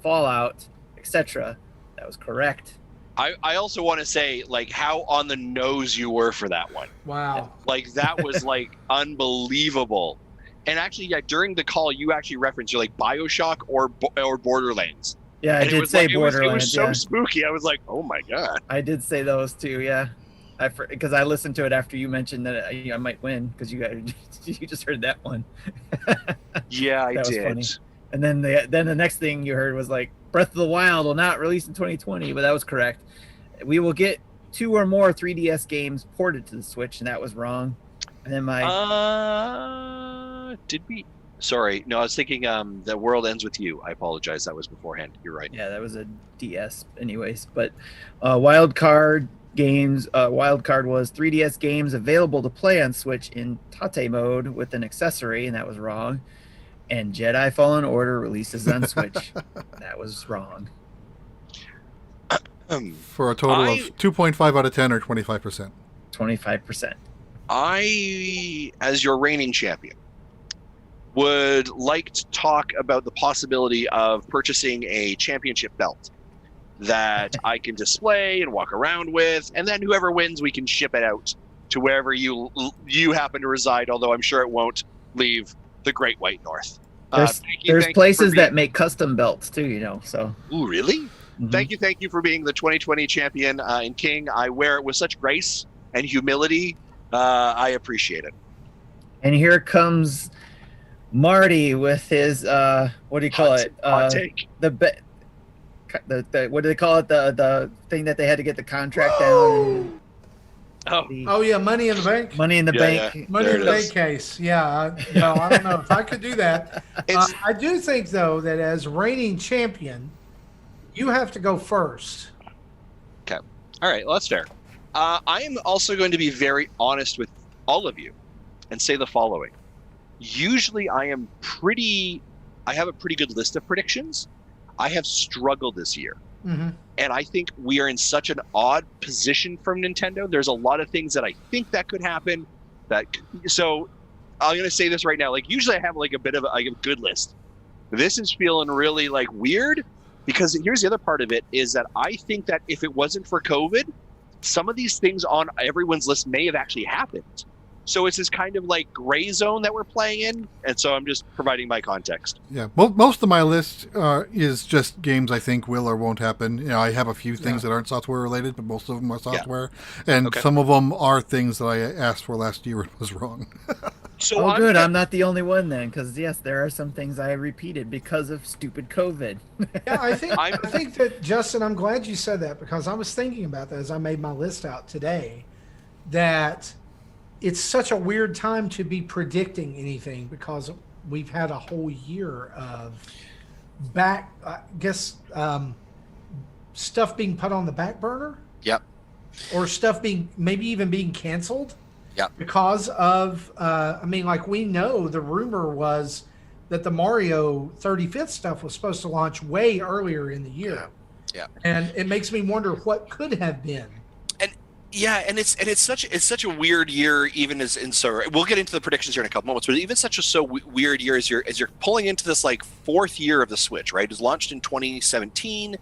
Fallout, etc. That was correct. I also want to say, like, how on the nose you were for that one. Wow. Like, that was, like, unbelievable. And actually, yeah, during the call, you actually referenced, you're like, BioShock or Borderlands. Yeah, I And it did was say like, Borderlands. It was so yeah. spooky. I was like, oh, my God. I did say those too. Yeah, because I listened to it after you mentioned that I might win because you guys you just heard that one. Yeah, I That was did. funny. And then the next thing you heard was like Breath of the Wild will not release in 2020, but that was correct. We will get 2 or more 3DS games ported to the Switch, and that was wrong. And then Did we? Sorry. No, I was thinking The World Ends With You. I apologize. That was beforehand. You're right. yeah, that was a DS anyways. But Wild Card games. Wild card was 3DS games available to play on Switch in Tate mode with an accessory, and that was wrong. And Jedi Fallen Order releases on Switch. That was wrong. For a total of 2.5 out of 10 or 25%. 25%. I, as your reigning champion, would like to talk about the possibility of purchasing a championship belt that I can display and walk around with, and then whoever wins, we can ship it out to wherever you happen to reside, although I'm sure it won't leave the Great White North. There's places that make custom belts too, you know. So. Ooh, really? Mm-hmm. Thank you for being the 2020 champion and king. I wear it with such grace and humility. I appreciate it. And here comes Marty with his what do you call it? Hot take. The what do they call it? The thing that they had to get the contract down. Oh yeah, Money in the Bank. Money in the bank. Yeah. Money in the Bank case. Yeah, I don't know if I could do that. I do think though that as reigning champion, you have to go first. Okay. All right. Well, that's fair. I am also going to be very honest with all of you and say the following. Usually I have a pretty good list of predictions. I have struggled this year. Mm-hmm. And I think we are in such an odd position from Nintendo. There's a lot of things that I think that could happen. So I'm going to say this right now. Like usually I have like a bit of a good list. This is feeling really like weird because here's the other part of it is that I think that if it wasn't for COVID, some of these things on everyone's list may have actually happened. So it's this kind of like gray zone that we're playing in. And so I'm just providing my context. Yeah. Most of my list is just games I think will or won't happen. You know, I have a few things that aren't software related, but most of them are software. Yeah. And some of them are things that I asked for last year and was wrong. So I'm not the only one then, because yes, there are some things I repeated because of stupid COVID. Yeah, I think that, Justin, I'm glad you said that because I was thinking about that as I made my list out today, that it's such a weird time to be predicting anything because we've had a whole year of stuff being put on the back burner. Yep. Or stuff maybe even being canceled. Yeah. Because of, we know the rumor was that the Mario 35th stuff was supposed to launch way earlier in the year. Yeah. And it makes me wonder what could have been. And it's such a weird year, even so we'll get into the predictions here in a couple moments, but even weird year as you're pulling into this like fourth year of the Switch, right? It was launched in 2017,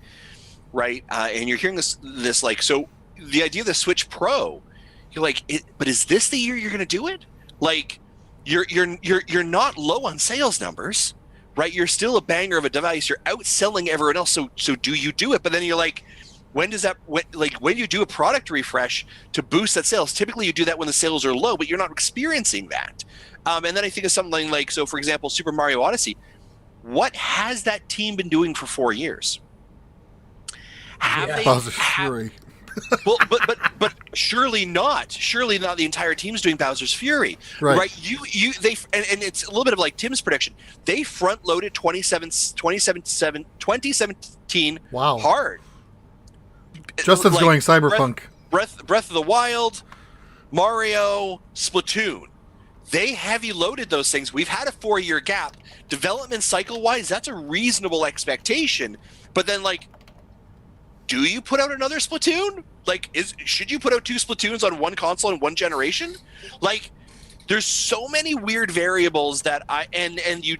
right? And you're hearing this like, so the idea of the Switch Pro, you're like, but is this the year you're going to do it? Like, you're not low on sales numbers, right? You're still a banger of a device. You're outselling everyone else. So do you do it? But then you're like, when you do a product refresh to boost that sales, typically you do that when the sales are low, but you're not experiencing that. And then I think of something like, so for example, Super Mario Odyssey. What has that team been doing for 4 years? Bowser's Fury. Well, but surely not the entire team's doing Bowser's Fury, right? And it's a little bit of like Tim's prediction. They front loaded 2017 hard. Justin's like, going Cyberpunk. Breath of the Wild, Mario, Splatoon. They heavy loaded those things. We've had a 4-year gap. Development cycle wise, that's a reasonable expectation. But then like, do you put out another Splatoon? Like, should you put out 2 Splatoons on one console in one generation? Like, there's so many weird variables that then you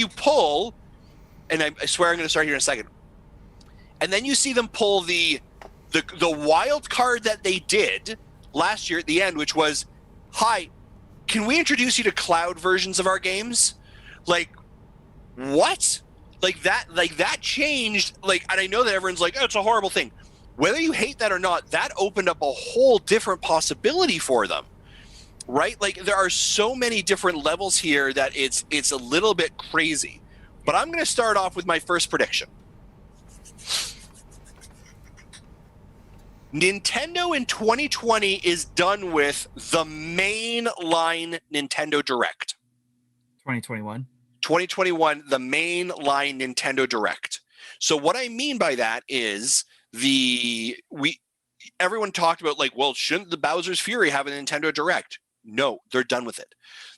pull, and I swear I'm going to start here in a second. And then you see them pull the wild card that they did last year at the end, which was, hi, can we introduce you to cloud versions of our games? Like, what? Like that changed, like, and I know that everyone's like, oh, it's a horrible thing. Whether you hate that or not, that opened up a whole different possibility for them, right? Like, there are so many different levels here that it's a little bit crazy. But I'm going to start off with my first prediction. Nintendo in 2020 is done with the mainline Nintendo Direct. 2021, the mainline Nintendo Direct. So what I mean by that is everyone talked about like, well, shouldn't the Bowser's Fury have a Nintendo Direct? No, they're done with it.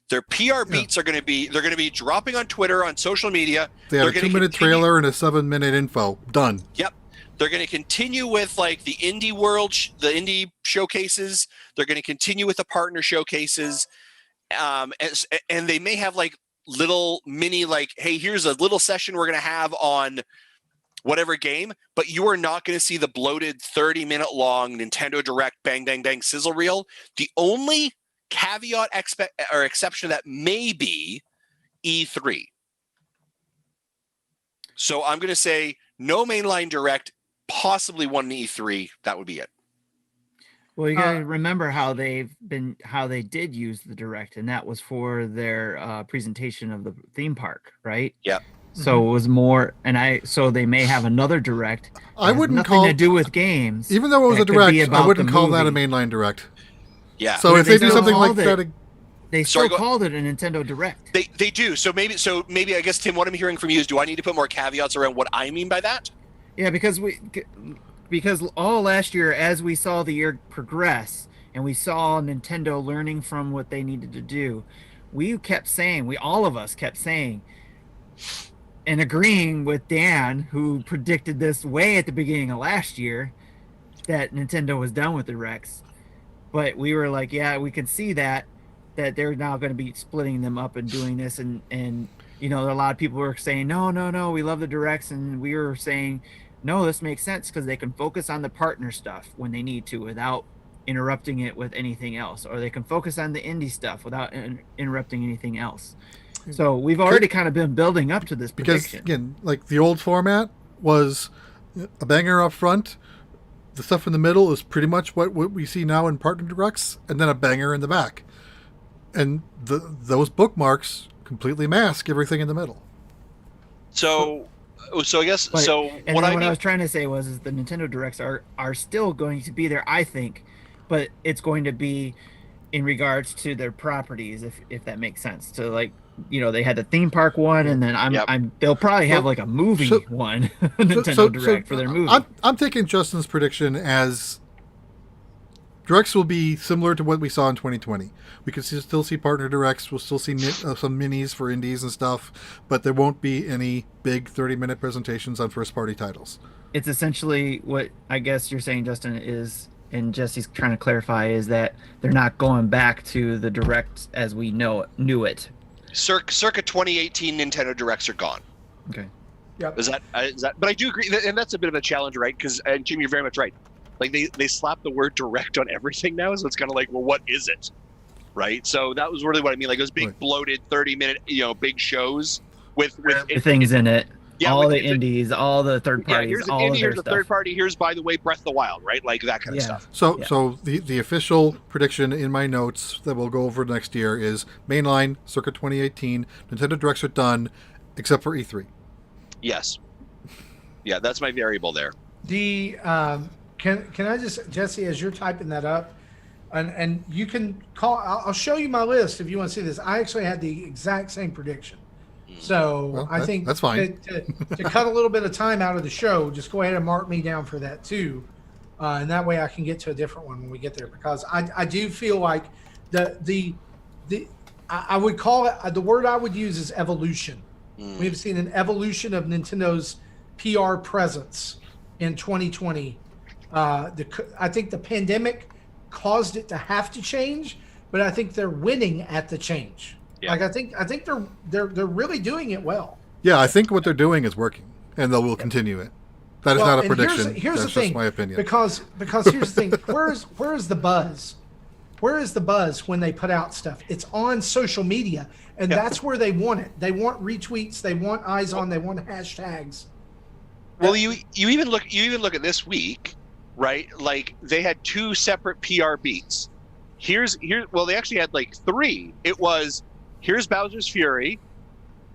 Their PR beats are going to be dropping on Twitter, on social media. They had a 2-minute trailer and a 7-minute info. Done. Yep. They're going to continue with like the indie world, the indie showcases. They're going to continue with the partner showcases. And they may have like little mini, like, hey, here's a little session we're going to have on whatever game, but you are not going to see the bloated 30-minute long Nintendo Direct bang, bang, bang sizzle reel. The only caveat or exception that may be E3. So I'm going to say no mainline Direct, possibly one E3. That would be it. Well, you gotta remember how they did use the Direct, and that was for their presentation of the theme park, right? Yeah. So it was more, so they may have another Direct. I wouldn't nothing call to do with games. Even though it was a Direct, I wouldn't call that a mainline Direct. Yeah. So if they do something like that, they still called it a Nintendo Direct. They do. So maybe I guess, Tim, what I'm hearing from you is, do I need to put more caveats around what I mean by that? Yeah, because all last year, as we saw the year progress and we saw Nintendo learning from what they needed to do, all of us kept saying and agreeing with Dan, who predicted this way at the beginning of last year, that Nintendo was done with the Directs. But we were like, yeah, we can see that they're now going to be splitting them up and doing this. And you know, a lot of people were saying, no, we love the Directs. And we were saying, no, this makes sense because they can focus on the partner stuff when they need to without interrupting it with anything else. Or they can focus on the indie stuff without interrupting anything else. So we've already kind of been building up to this prediction. Because, again, like the old format was a banger up front. The stuff in the middle is pretty much what we see now in partner directs, and then a banger in the back. And those bookmarks completely mask everything in the middle. So I guess, what I was trying to say was the Nintendo Directs are still going to be there, I think, but it's going to be in regards to their properties, if that makes sense. So like, you know, they had the theme park one, and then they'll probably have like a movie one, Nintendo Direct for their movie. I'm taking Justin's prediction as Directs will be similar to what we saw in 2020. We could still see partner Directs. We'll still see some minis for indies and stuff, but there won't be any big 30-minute presentations on first-party titles. It's essentially what I guess you're saying, Justin, is, and Jesse's trying to clarify, is that they're not going back to the Direct as we knew it. Circa 2018 Nintendo Directs are gone. Okay. Yep. Is that? But I do agree, and that's a bit of a challenge, right? Because, and Jim, you're very much right. Like they slap the word Direct on everything now, so it's kind of like, well, what is it, right? So that was really what I mean. Like those big bloated 30-minute, big shows with things in it. Yeah, all the indies, all the third parties. Here's an all indie, here's their a third party. Here's, by the way, Breath of the Wild, right? Like that kind of stuff. So the official prediction in my notes that we'll go over next year is mainline, circa 2018. Nintendo Directs are done, except for E3. Yes. Yeah, that's my variable there. The can I just, Jesse, as you're typing that up, and you can call. I'll show you my list if you want to see this. I actually had the exact same prediction. So I think that's fine. To cut a little bit of time out of the show, just go ahead and mark me down for that too, and that way I can get to a different one when we get there, because I do feel like I would call it, the word I would use is evolution. We've seen an evolution of Nintendo's PR presence in 2020. I think the pandemic caused it to have to change, but I think they're winning at the change. Yeah. Like I think they're really doing it well. Yeah, I think what they're doing is working, and they will continue it. That is not a prediction. Here's That's the thing, just my opinion. Because here's the thing. Where is the buzz? Where is the buzz when they put out stuff? It's on social media, and that's where they want it. They want retweets. They want eyes on. They want hashtags. Well, you even look at this week, right? Like they had 2 separate PR beats. Well, they actually had like 3. It was, here's Bowser's Fury.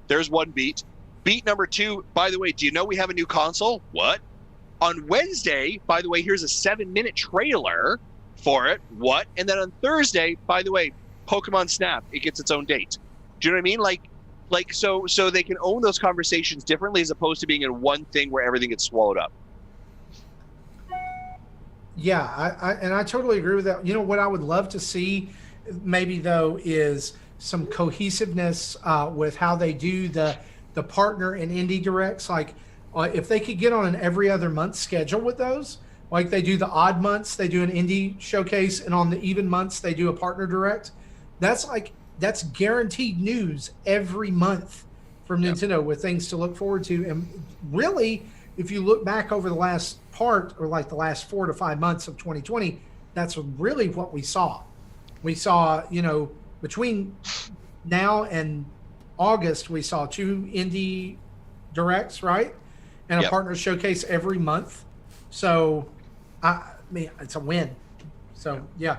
There's one beat. Beat number 2, by the way, do you know we have a new console? What? On Wednesday, by the way, here's a 7-minute trailer for it. What? And then on Thursday, by the way, Pokemon Snap, it gets its own date. Do you know what I mean? Like so they can own those conversations differently as opposed to being in one thing where everything gets swallowed up. Yeah, I totally agree with that. You know what I would love to see, maybe though, is some cohesiveness with how they do the partner and indie directs. Like, if they could get on an every other month schedule with those, like they do the odd months, they do an indie showcase, and on the even months they do a partner direct. That's guaranteed news every month from Nintendo with things to look forward to. And really, if you look back over the last part, or like the last 4 to 5 months of 2020, that's really what we saw. We saw, between now and August, we saw 2 indie directs, right? And a partner showcase every month. So, I mean, it's a win. So, yeah.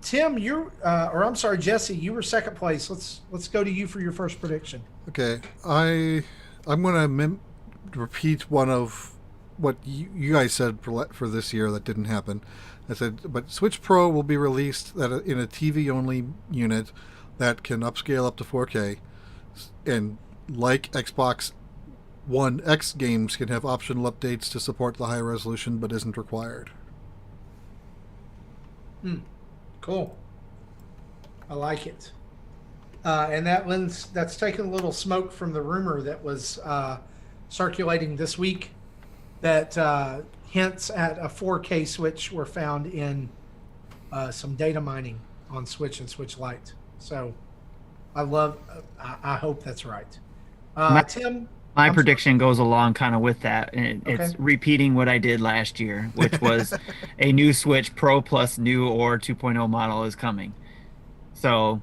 Tim, I'm sorry, Jesse, you were second place. Let's go to you for your first prediction. Okay, I'm gonna repeat one of what you guys said for this year that didn't happen. I said, but Switch Pro will be released in a TV-only unit that can upscale up to 4K, and like Xbox One X games can have optional updates to support the high resolution, but isn't required. Cool. I like it. And that's taken a little smoke from the rumor that was circulating this week that hints at a 4K Switch were found in some data mining on Switch and Switch Lite. So I hope that's right. Tim? My prediction goes along kind of with that. And it's repeating what I did last year, which was a new Switch Pro plus new or 2.0 model is coming. So,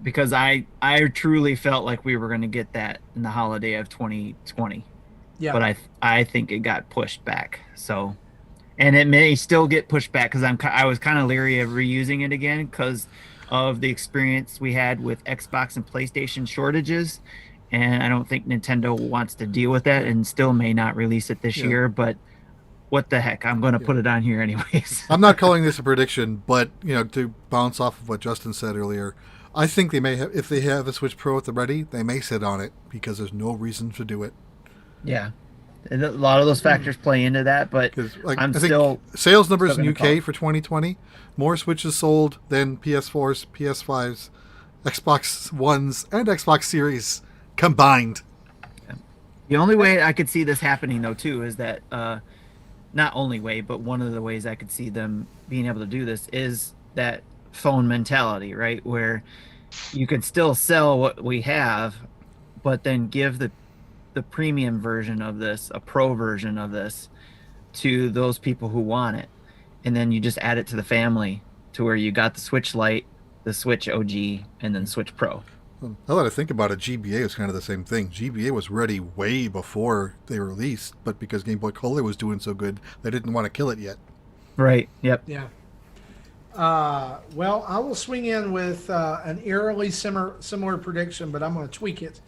because I truly felt like we were going to get that in the holiday of 2020. Yeah. But I think it got pushed back. So, and it may still get pushed back because I was kind of leery of reusing it again because of the experience we had with Xbox and PlayStation shortages. And I don't think Nintendo wants to deal with that and still may not release it this year. But what the heck? I'm going to put it on here anyways. I'm not calling this a prediction, but to bounce off of what Justin said earlier, I think they may have, if they have a Switch Pro at the ready, they may sit on it because there's no reason to do it. Yeah. And a lot of those factors play into that, but I think sales numbers in UK for 2020, more Switches sold than PS4s, PS5s, Xbox Ones, and Xbox Series combined. The only way I could see this happening, though, too, is that not only way, but one of the ways I could see them being able to do this is that phone mentality, right? Where you could still sell what we have, but then give the premium version of this, a pro version of this, to those people who want it. And then you just add it to the family to where you got the Switch Lite, the Switch OG, and then Switch Pro. Now that I think about it, GBA was kind of the same thing. GBA was ready way before they released, but because Game Boy Color was doing so good, they didn't want to kill it yet. Right. Yep. Yeah. Well, I will swing in with an eerily similar prediction, but I'm going to tweak it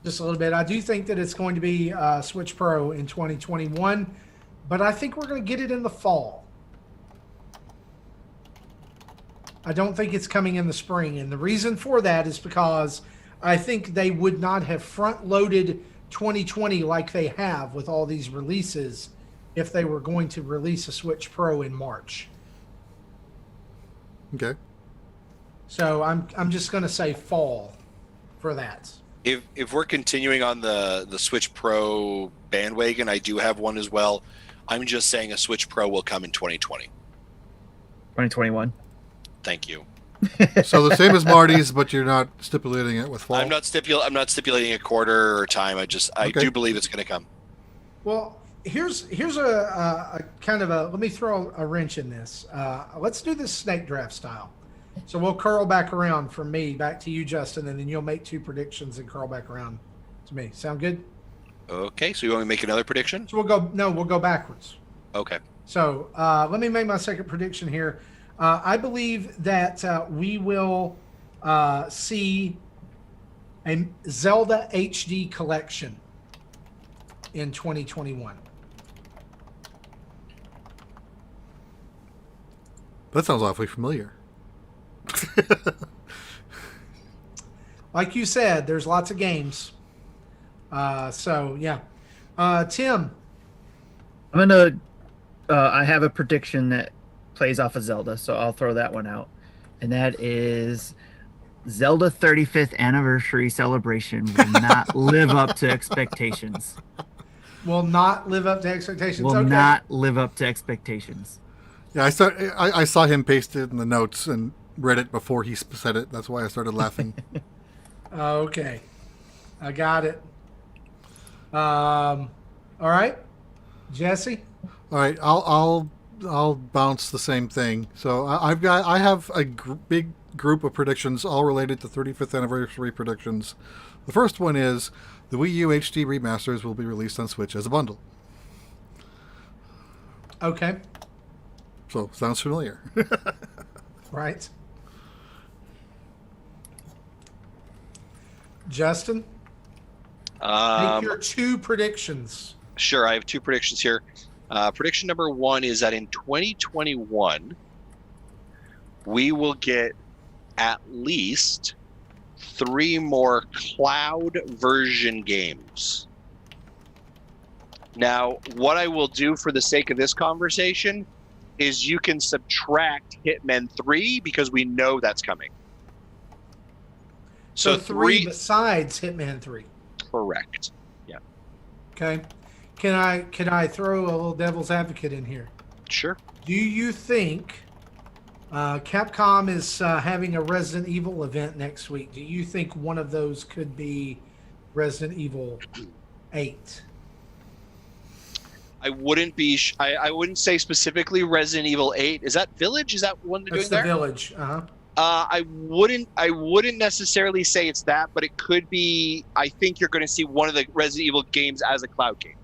just a little bit. I do think that it's going to be Switch Pro in 2021, but I think we're going to get it in the fall. I don't think it's coming in the spring. And the reason for that is because I think they would not have front-loaded 2020 like they have with all these releases if they were going to release a Switch Pro in March. Okay. So I'm just going to say fall for that. If we're continuing on the Switch Pro bandwagon, I do have one as well. I'm just saying a Switch Pro will come in 2020. 2021. Thank you. So the same as Marty's, but you're not stipulating it with fall. I'm not stipulating a quarter or time. I do believe it's going to come. Well, here's a kind of a, let me throw a wrench in this. Let's do this snake draft style. So we'll curl back around from me back to you, Justin, and then you'll make 2 predictions and curl back around to me. Sound good? Okay. So you want me to make another prediction? So we'll go backwards. Okay. So let me make my second prediction here. I believe that we will see a Zelda HD collection in 2021. That sounds awfully familiar. Like you said, there's lots of games. So, yeah. Tim. I'm going to I have a prediction that plays off of Zelda, so I'll throw that one out. And that is Zelda 35th anniversary celebration will not live up to expectations. Will not live up to expectations. Will Okay. not live up to expectations. Yeah, I saw him paste it in the notes and read it before he said it. That's why I started laughing. Okay. I got it. All right. Jesse? All right, I'll bounce the same thing. So I have a big group of predictions, all related to 35th anniversary predictions. The first one is the Wii U HD remasters will be released on Switch as a bundle. Okay. So sounds familiar. Right. Justin? Make your 2 predictions. Sure, I have 2 predictions here. Prediction number 1 is that in 2021, we will get at least 3 more cloud version games. Now, what I will do for the sake of this conversation is you can subtract Hitman 3 because we know that's coming. So 3 besides Hitman 3. Correct. Yeah. Okay. Can I throw a little devil's advocate in here? Sure. Do you think Capcom is having a Resident Evil event next week? Do you think one of those could be Resident Evil 8? I wouldn't be. I wouldn't say specifically Resident Evil 8. Is that Village? Is that one they're That's doing the there? Village. I wouldn't necessarily say it's that, but it could be. I think you're going to see one of the Resident Evil games as a cloud game,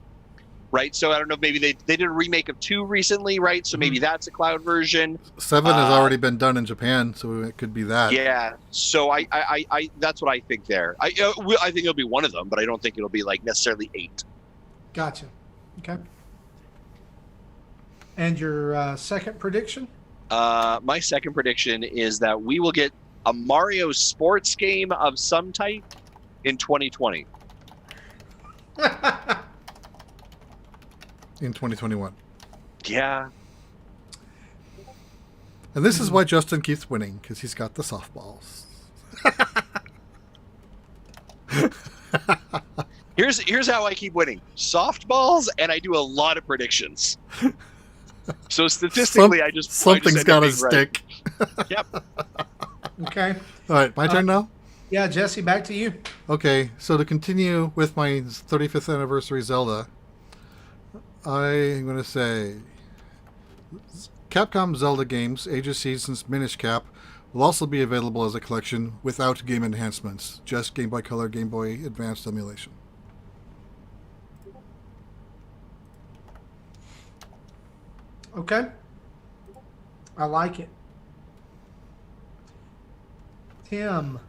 right? So I don't know. Maybe they did a remake of 2 recently, right? So maybe that's a cloud version. 7 has already been done in Japan, so it could be that. Yeah. So I that's what I think there. I think it'll be one of them, but I don't think it'll be like necessarily 8. Gotcha. Okay. And your second prediction? My second prediction is that we will get a Mario sports game of some type in 2020. In 2021. Yeah. And this is why Justin keeps winning, because he's got the softballs. Here's how I keep winning. Softballs, and I do a lot of predictions. So statistically, something's got to stick. Right. Yep. Okay. All right, my turn now? Yeah, Jesse, back to you. Okay, so to continue with my 35th anniversary Zelda, I'm going to say Capcom Zelda games, Age of Seasons Minish Cap, will also be available as a collection without game enhancements, just Game Boy Color, Game Boy Advanced emulation. Okay. I like it. Tim.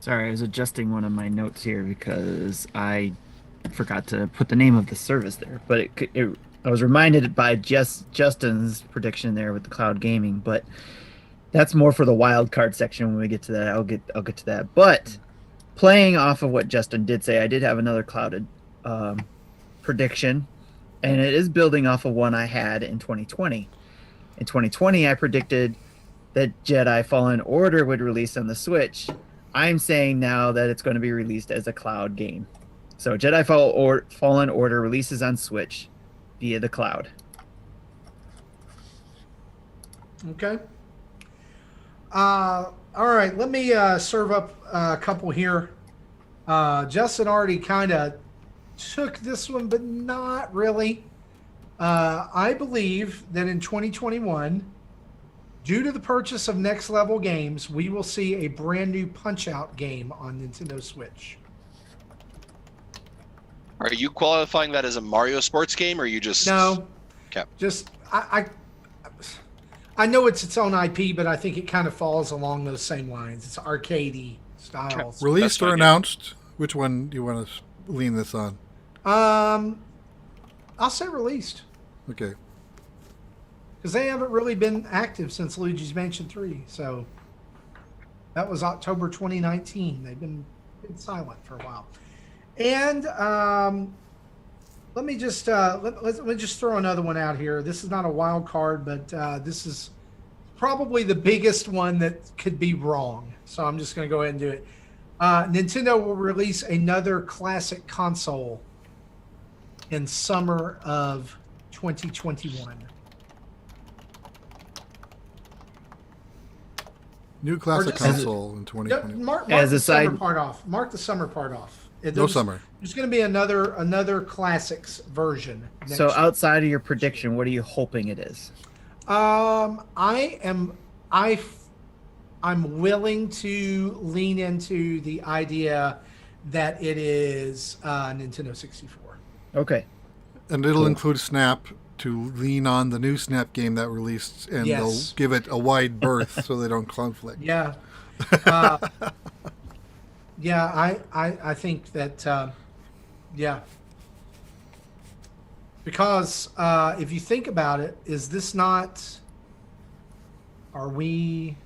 Sorry, I was adjusting one of my notes here because I forgot to put the name of the service there. But I was reminded by Justin's prediction there with the cloud gaming, but that's more for the wild card section when we get to that. I'll get to that. But playing off of what Justin did say, I did have another clouded prediction, and it is building off of one I had in 2020. In 2020, I predicted that Jedi Fallen Order would release on the Switch. I'm saying now that it's going to be released as a cloud game. So Jedi Fallen Order releases on Switch via the cloud. Okay. All right, let me serve up a couple here. Justin already kind of took this one, but not really. I believe that in 2021, due to the purchase of Next Level Games, we will see a brand new Punch-Out game on Nintendo Switch. Are you qualifying that as a Mario sports game, or are you just... No. Okay. Just, I know it's its own IP, but I think it kind of falls along those same lines. It's arcadey styles. Released or announced? Which one do you want to lean this on? I'll say released. Okay. Because they haven't really been active since Luigi's Mansion 3. So that was October 2019. They've been silent for a while. And let me just let me just throw another one out here. This is not a wild card, but this is probably the biggest one that could be wrong. So I'm just going to go ahead and do it. Nintendo will release another classic console in summer of 2021. New classic console in 2020. Mark As the a side- summer part off. Mark the summer part off. No summer. There's going to be another classics version. next So year. outside of your prediction, what are you hoping it is? I'm willing to lean into the idea that it is Nintendo 64. Okay. And it'll include Snap to lean on the new Snap game that released, and Yes. they'll give it a wide berth so they don't conflict. Yeah. Yeah, I think that, yeah. Because if you think about it, is this not, are we,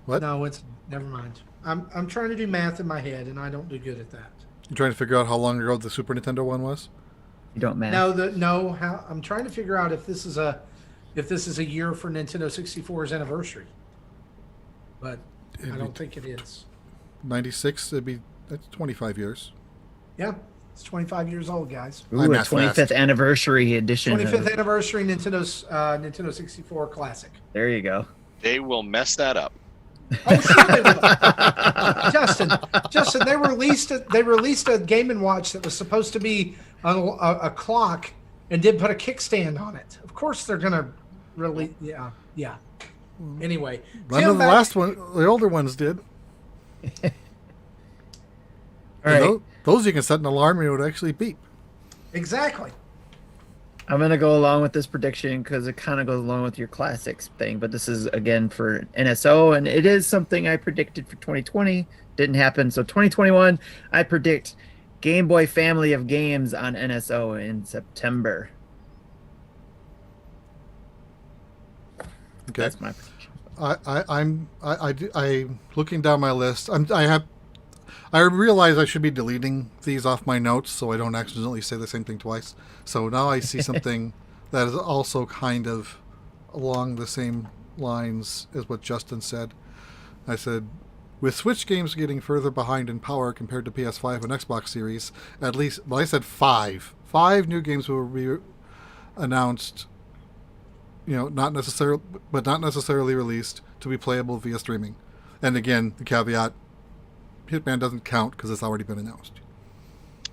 What? no, it's, never mind. I'm trying to do math in my head, and I don't do good at that. You trying to figure out how long ago the Super Nintendo one was? You don't matter. How I'm trying to figure out if this is a year for Nintendo 64's anniversary. But I don't think it is. 96. That's 25 years. Yeah, it's 25 years old, guys. Ooh, I a math 25th fast. anniversary edition. 25th anniversary Nintendo's Nintendo 64 Classic. There you go. They will mess that up. Oh, sure they will. Justin, they released a Game & Watch that was supposed to be a clock and did put a kickstand on it. Of course they're gonna release. Yeah. Anyway, None Tim, of the back- last one, the older ones did. All right. Those you can set an alarm and it would actually beep. Exactly. I'm going to go along with this prediction because it kind of goes along with your classics thing. But this is, again, for NSO, and it is something I predicted for 2020. Didn't happen. So 2021, I predict Game Boy family of games on NSO in September. Okay. That's my prediction. I'm looking down my list. I realize I should be deleting these off my notes so I don't accidentally say the same thing twice. So now I see something that is also kind of along the same lines as what Justin said. I said, with Switch games getting further behind in power compared to PS5 and Xbox Series, at least, well, I said five new games will be announced. Not necessarily released to be playable via streaming. And again, the caveat: Hitman doesn't count because it's already been announced.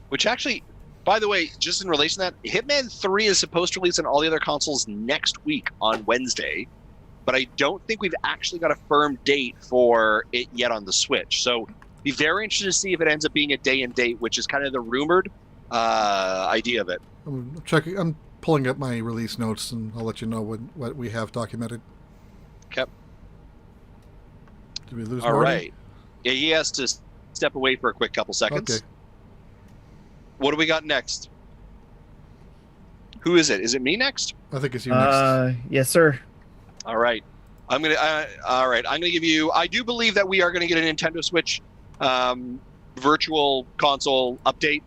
Which actually, by the way, just in relation to that, Hitman 3 is supposed to release on all the other consoles next week on Wednesday, but I don't think we've actually got a firm date for it yet on the Switch. So be very interested to see if it ends up being a day and date, which is kind of the rumored idea of it. I'm pulling up my release notes, and I'll let you know what we have documented. Okay. Did we lose All Marty? right. Yeah, he has to step away for a quick couple seconds. Okay. What do we got next? Who is it? Is it me next? I think it's you next. Yes, sir. All right. I'm gonna give you. I do believe that we are gonna get a Nintendo Switch virtual console update.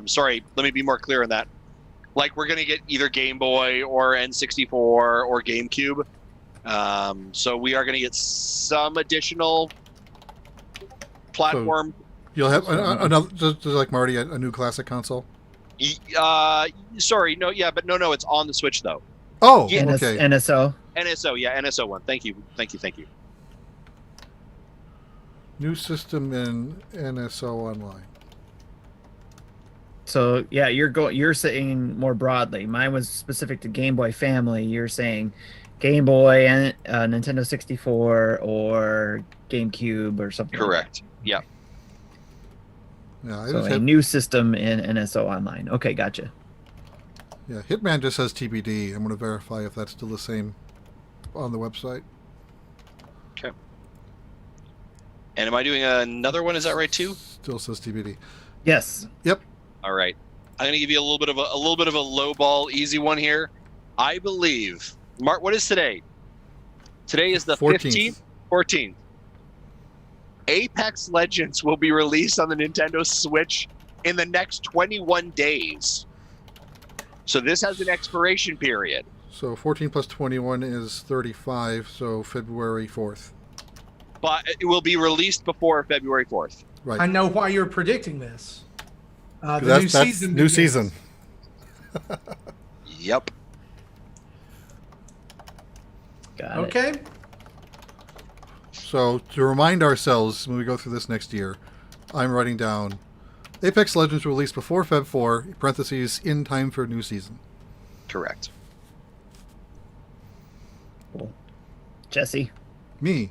Sorry, let me be more clear on that. Like, we're gonna get either Game Boy or N64 or GameCube. So we are gonna get some additional platform. You'll have another, just like Marty, a new classic console. Sorry, no, yeah, but no, it's on the Switch though. Oh, Yeah. okay. NSO. NSO, yeah, NSO one. Thank you. New system in NSO Online. So yeah, you're saying more broadly. Mine was specific to Game Boy family. You're saying Game Boy and Nintendo 64 or GameCube or something. Correct. Yeah. Yeah, I So just a had, new system in NSO Online. Okay, gotcha. yeah, Hitman just says TBD. I'm going to verify if that's still the same on the website. Okay. And am I doing another one? Is that right too? Still says TBD. Yes. Yep. All right. I'm going to give you a little bit of a low ball, easy one here. I believe. Mark, what is today? Today is the 14th. 14th. Apex Legends will be released on the Nintendo Switch in the next 21 days. So this has an expiration period. So 14 plus 21 is 35, so February 4th. But it will be released before February 4th. Right. I know why you're predicting this. The That's new begins. season. Yep. Got it. Okay. So to remind ourselves when we go through this next year, I'm writing down Apex Legends released before Feb 4, parentheses, in time for new season. Correct. Cool. Jesse. Me.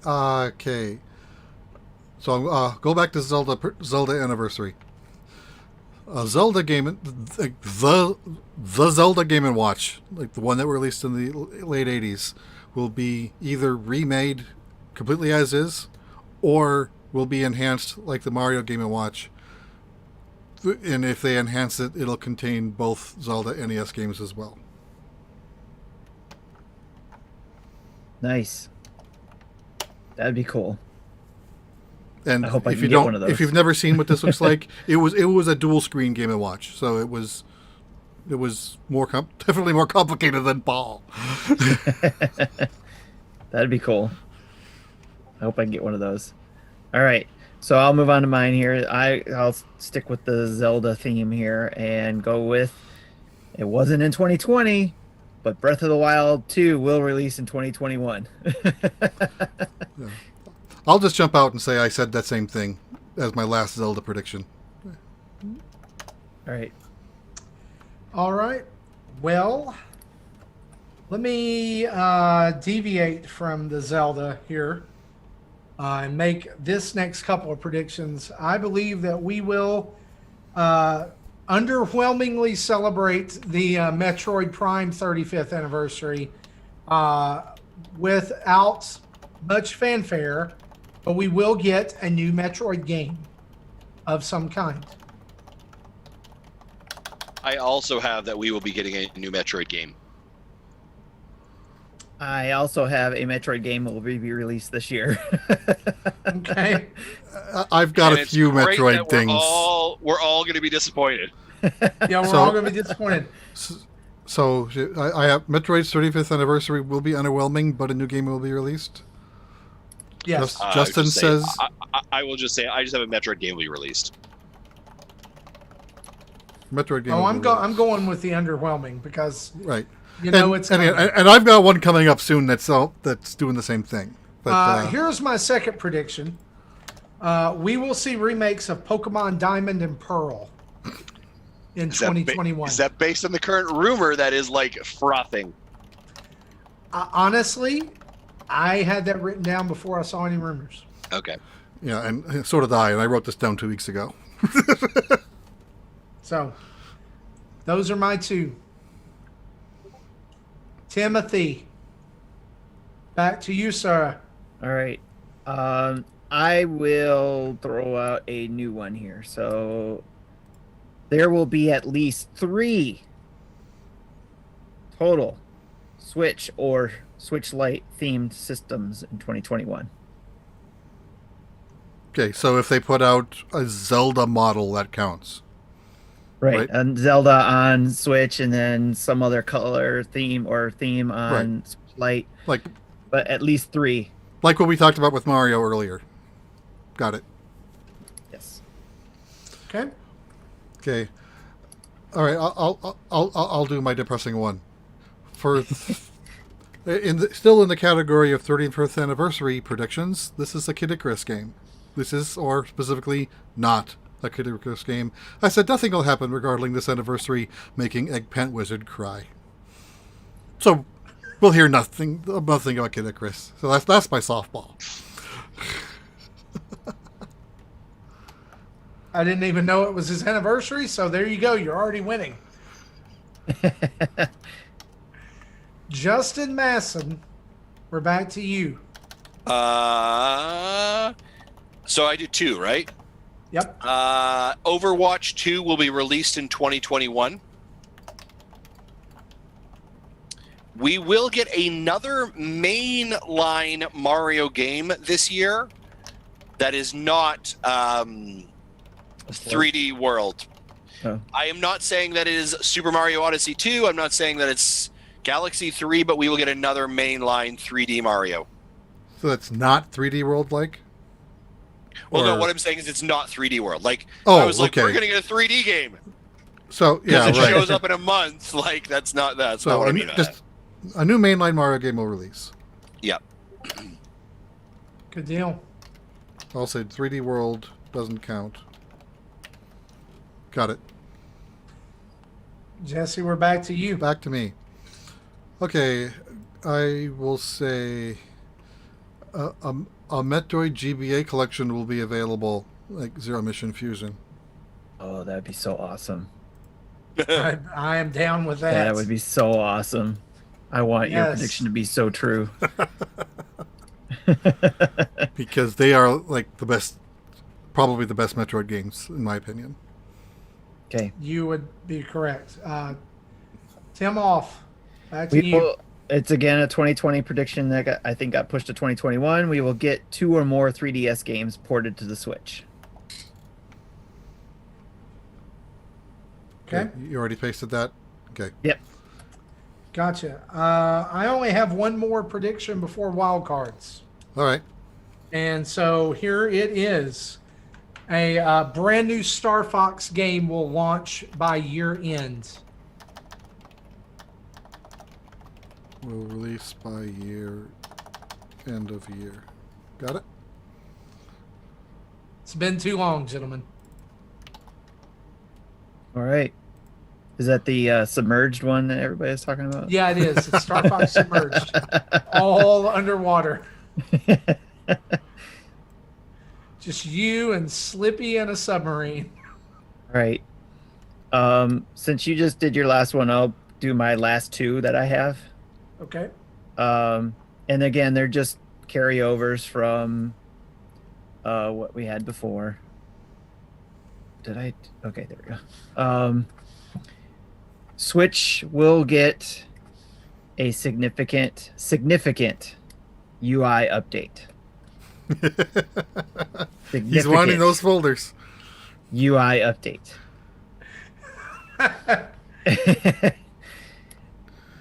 Okay. So go back to Zelda Anniversary. Zelda game, the Zelda Game & Watch, like the one that released in the late 80s, will be either remade completely as is, or will be enhanced like the Mario Game & Watch. And if they enhance it, it'll contain both Zelda NES games as well. Nice. That'd be cool. And I hope I if can you get don't, one of those. if you've never seen what this looks like, it was a dual screen Game & Watch, so it was more definitely more complicated than Ball. That'd be cool. I hope I can get one of those. All right, so I'll move on to mine here. I'll stick with the Zelda theme here and go with, it wasn't in 2020, but Breath of the Wild 2 will release in 2021. Yeah. I'll just jump out and say I said that same thing as my last Zelda prediction. All right. All right. Well, let me deviate from the Zelda here and make this next couple of predictions. I believe that we will underwhelmingly celebrate the Metroid Prime 35th anniversary without much fanfare, but we will get a new Metroid game of some kind. I also have that we will be getting a new Metroid game. I also have a Metroid game that will be released this year. Okay. I've got And a it's few great Metroid that things. We're all going to be disappointed. Yeah, we're So- all going to be disappointed. So I have Metroid's 35th anniversary will be underwhelming, but a new game will be released. Yes. Justin just say- says I will just say I just have a Metroid game will be released. Metroid game. Oh, will I'm be released. I'm going with the underwhelming because Right. you know and, it's and, coming. and I've got one coming up soon that's doing the same thing. But Here's my second prediction. We will see remakes of Pokemon Diamond and Pearl in 2021. Is that based on the current rumor that is like frothing? Honestly, I had that written down before I saw any rumors. Okay. yeah, and so did I, and I wrote this down 2 weeks ago. So, those are my two. Timothy, back to you, sir. All right. I will throw out a new one here. So there will be at least 3 total Switch or Switch Lite themed systems in 2021. Okay, so if they put out a Zelda model, that counts. Right. Right. And Zelda on Switch and then some other color theme on Switch Lite, Like but at least 3. what we talked about with Mario earlier. Got it. Yes. Okay. Okay. All right. I'll do my depressing one. For still in the category of 35th anniversary predictions, this is a Kid Icarus game. This is, or specifically, not a Kid Icarus game. I said nothing will happen regarding this anniversary, making Eggplant Wizard cry. So we'll hear nothing about Kid Icarus. So that's my softball. I didn't even know it was his anniversary, so there you go. You're already winning. Justin Masson, we're back to you. So I do 2, right? Yep. Overwatch 2 will be released in 2021. We will get another mainline Mario game this year that is not 3D World. Oh. I am not saying that it is Super Mario Odyssey 2. I'm not saying that it's Galaxy 3, but we will get another mainline 3D Mario. So that's not 3D World like? Well, no, Or- what I'm saying is it's not 3D World. Like, Oh, I was like, okay. we're going to get a 3D game. So yeah, Because it right. shows up in a month. Like, that's not what I mean by just a new mainline Mario game will release. that. Yep. Good deal. I'll say 3D World doesn't count. Got it. Jesse, we're back to you. Back to me. Okay, I will say a Metroid GBA collection will be available, like Zero Mission Fusion. Oh, that'd be so awesome. I am down with that. Yeah, that would be so awesome. I want your Yes. prediction to be so true. Because they are like the best, probably the best Metroid games, in my opinion. Okay. You would be correct. Tim off. Back to you. It's again a 2020 prediction that I think got pushed to 2021. We will get 2 or more 3DS games ported to the Switch. Okay. You already pasted that? Okay. Yep. Gotcha. I only have one more prediction before wild cards. All right. And so here it is. A brand new Star Fox game will launch by year end. Will release by end of year. Got it? It's been too long, gentlemen. All right. Is that the submerged one that everybody's talking about? Yeah, it is. It's Star Fox Submerged. All underwater. Just you and Slippy in a submarine. All right. Since you just did your last one, I'll do my last 2 that I have. Okay. And again, they're just carryovers from what we had before. Okay, there we go. Switch will get a significant UI update. He's wanting those folders. UI update.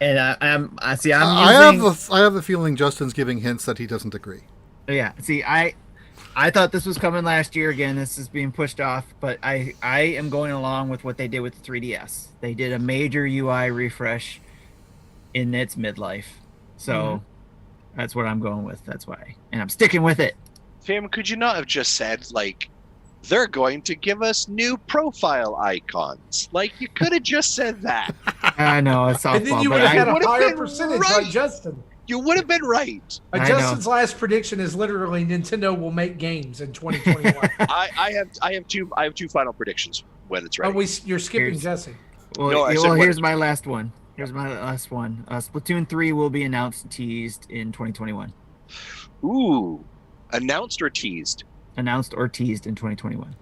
And I see. I have the feeling Justin's giving hints that he doesn't agree. Yeah. See, I thought this was coming last year. Again, this is being pushed off, but I am going along with what they did with the 3DS. They did a major UI refresh in its midlife, so that's what I'm going with. That's why, and I'm sticking with it. Tim, could you not have just said, like, they're going to give us new profile icons? Like, you could have just said that. I know it's softball, And then you but would have had would've a higher been percentage right. like Justin. You would have been right. I know. Justin's last prediction is literally Nintendo will make games in 2021. I have two final predictions when it's Oh, ready. you're skipping Here's- Jesse. Well, No, I said when here's it's my last one. Splatoon 3 will be announced and teased in 2021. Ooh, announced or teased? Announced or teased in 2021.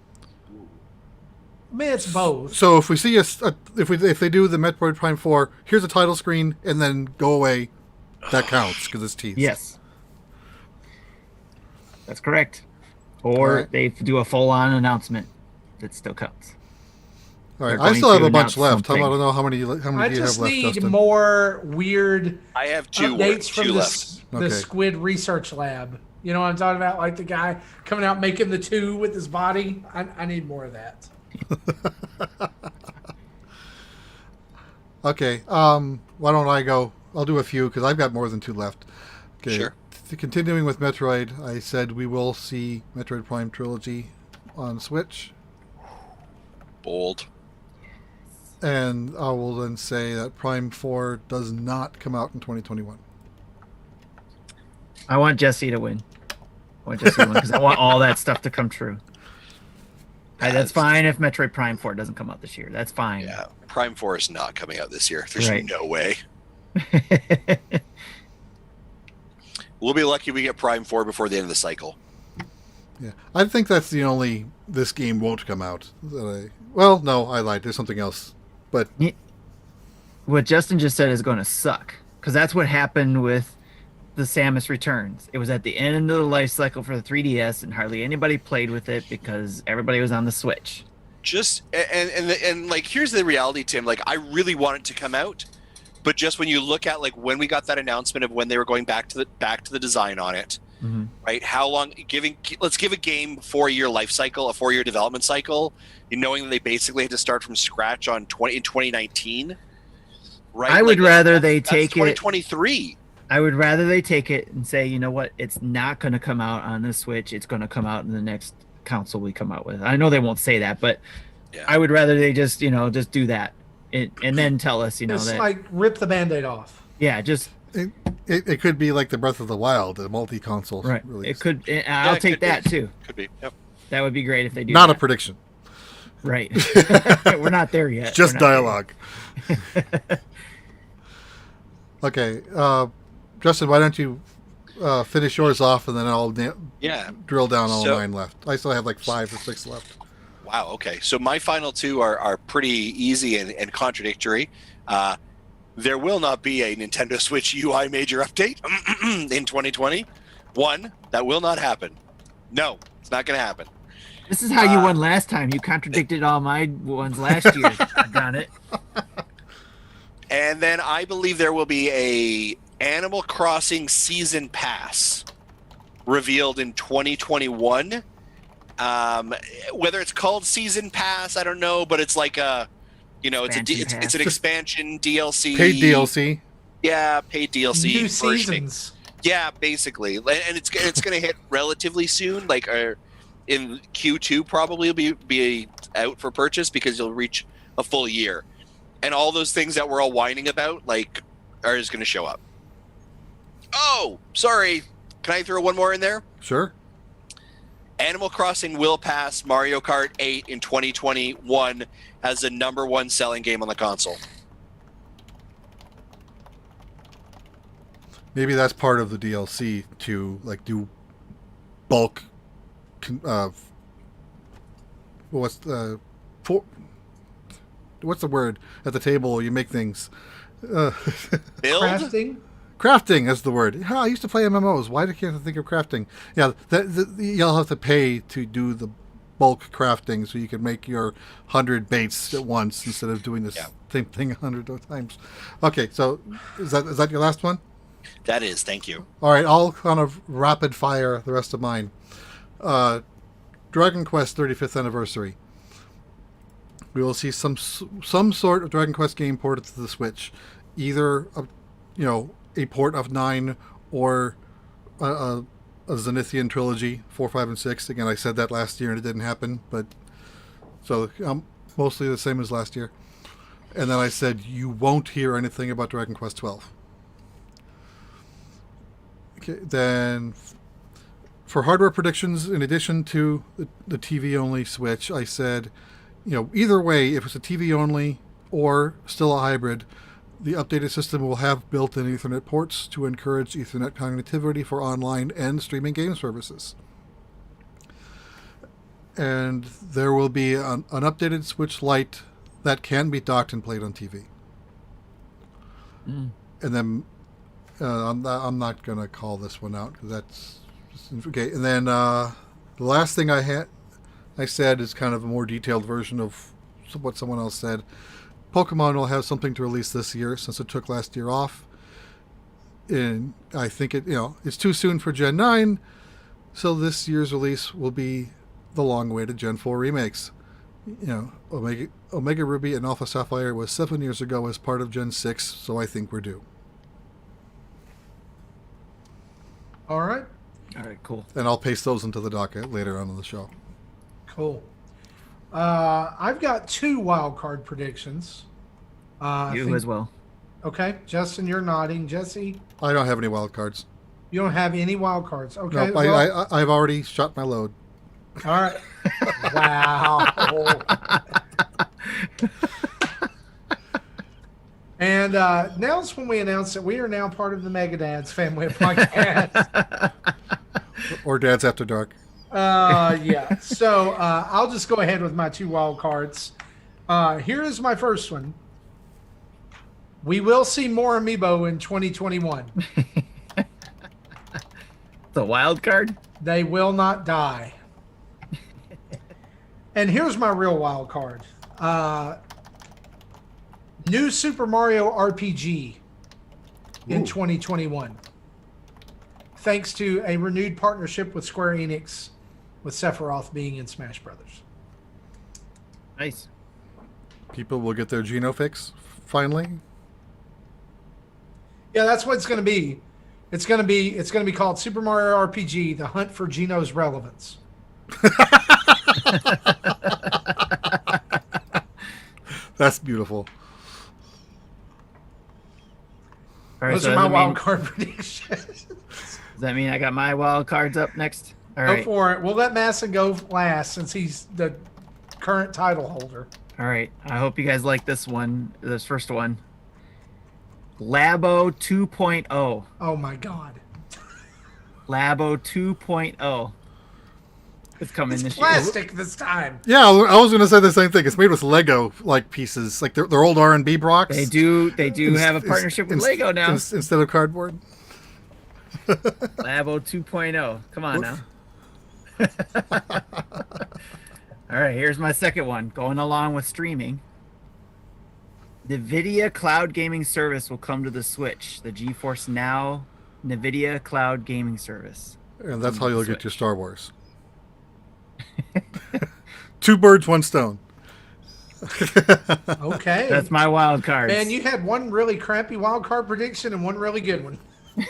I mean, it's both. So if we see if they do the Metroid Prime 4, here's a title screen and then go away, that counts because it's teased. Yes. That's correct. Or Alright. they do a full-on announcement that still counts. All right. They're I going still have to a bunch announce left. I something. want to know how many I do you have just left, need Justin? more weird I have two updates from left. the Okay. Squid Research Lab. You know what I'm talking about? Like the guy coming out making the 2 with his body. I need more of that. Okay. Why don't I go? I'll do a few because I've got more than 2 left. Okay. Sure. Continuing with Metroid, I said we will see Metroid Prime Trilogy on Switch. Bold. And I will then say that Prime 4 does not come out in 2021. I want Jesse to win. Because I want all that stuff to come true. That's fine if Metroid Prime 4 doesn't come out this year. That's fine. Yeah, Prime 4 is not coming out this year. There's Right. no way. We'll be lucky if we get Prime 4 before the end of the cycle. Yeah, I think that's the only this game won't come out. Well, no, I lied. There's something else, but What Justin just said is going to suck. Because that's what happened with the Samus Returns. It was at the end of the life cycle for the 3DS, and hardly anybody played with it because everybody was on the Switch. just and like here's the reality, Tim. Like I really want it to come out, but just when you look at like when we got that announcement of when they were going back to the design on it, right? How long? Let's give a game 4-year life cycle, a 4-year development cycle, knowing that they basically had to start from scratch in 2019. Right? I would rather they take it 2023. I would rather they take it and say, you know what, it's not going to come out on the Switch. It's going to come out in the next console we come out with. I know they won't say that, but I would rather they just do that and then tell us, Just that like rip the Band-Aid off. Yeah, just it could be like the Breath of the Wild, a multi-console release. It could. I'll take that too. Could be. Yep. That would be great if they do. Not that. a prediction. Right. We're not there yet. Just dialogue. Okay, Justin, why don't you finish yours off, and then I'll drill down all mine left. I still have like 5 or 6 left. Wow. Okay. So my final 2 are pretty easy and contradictory. There will not be a Nintendo Switch UI major update in 2020. One, that will not happen. No, it's not going to happen. This is how you won last time. You contradicted all my ones last year. Got it. And then I believe there will be a Animal Crossing Season Pass revealed in 2021. Whether it's called Season Pass, I don't know, but it's like a, it's an expansion DLC. Paid DLC. Yeah, paid DLC. New versioning. seasons. Yeah, basically, and it's going to hit relatively soon, like in Q2 probably will be out for purchase because you'll reach a full year. And all those things that we're all whining about, like, are just going to show up. Oh, sorry. Can I throw one more in there? Sure. Animal Crossing will pass Mario Kart 8 in 2021 as the #1 selling game on the console. Maybe that's part of the DLC to like do bulk. What's the word at the table? You make things. Build? Crafting is the word. I used to play MMOs. Why can't I think of crafting? Yeah, you'll have to pay to do the bulk crafting so you can make your 100 baits at once instead of doing the same thing 100 times. Okay, so is that your last one? That is. Thank you. All right, I'll kind of rapid fire the rest of mine. Dragon Quest 35th anniversary. We will see some sort of Dragon Quest game ported to the Switch, either a port of 9 or a Zenithian trilogy 4, 5, and 6. Again, I said that last year and it didn't happen, but so mostly the same as last year. And then I said you won't hear anything about Dragon Quest 12. Okay, then for hardware predictions, in addition to the TV-only Switch, I said, either way, if it's a TV-only or still a hybrid, the updated system will have built-in Ethernet ports to encourage Ethernet connectivity for online and streaming game services. And there will be an updated Switch Lite that can be docked and played on TV. And then I'm not going to call this one out because that's okay. And then the last thing I said is kind of a more detailed version of what someone else said. Pokemon will have something to release this year since it took last year off. And I think it's too soon for Gen 9, so this year's release will be the long-awaited Gen 4 remakes. Omega Ruby and Alpha Sapphire was 7 years ago as part of Gen 6, so I think we're due. All right, cool. And I'll paste those into the docket later on in the show. Cool. I've got 2 wild card predictions. As well. Okay, Justin, you're nodding. Jesse, I don't have any wild cards. you don't have any wild cards. Okay, Nope, I've already shot my load. all right. Wow. And now's when we announce that we are now part of the Megadads family of podcasts. Or Dad's After Dark. Yeah. So I'll just go ahead with my 2 wild cards. Here is my first one. We will see more Amiibo in 2021. The wild card? They will not die. And here's my real wild card. New Super Mario RPG in 2021. Thanks to a renewed partnership with Square Enix, with Sephiroth being in Smash Brothers. Nice. People will get their Geno fix finally. Yeah, that's what it's going to be. It's going to be called Super Mario RPG: The Hunt for Geno's Relevance. That's beautiful. All right, Those so are my does that wild mean- card predictions. Does that mean I got my wild cards up next? All Go right. for it. We'll let Masson go last since he's the current title holder. All right. I hope you guys like this one. This first one. Labo 2.0. Oh my God. Labo 2.0. It's coming It's this year. plastic this time. Yeah, I was going to say the same thing. It's made with Lego like pieces, like they're old R&B blocks. They do have a partnership with Lego now. instead of cardboard. Labo 2.0. Come on now. All right, here's my second one. Going along with streaming. NVIDIA Cloud Gaming Service will come to the Switch. The GeForce Now NVIDIA Cloud Gaming Service. And that's how you'll get your Switch. Star Wars. 2 birds, 1 stone. Okay. That's my wild card. Man, you had one really crappy wild card prediction and one really good one. I'm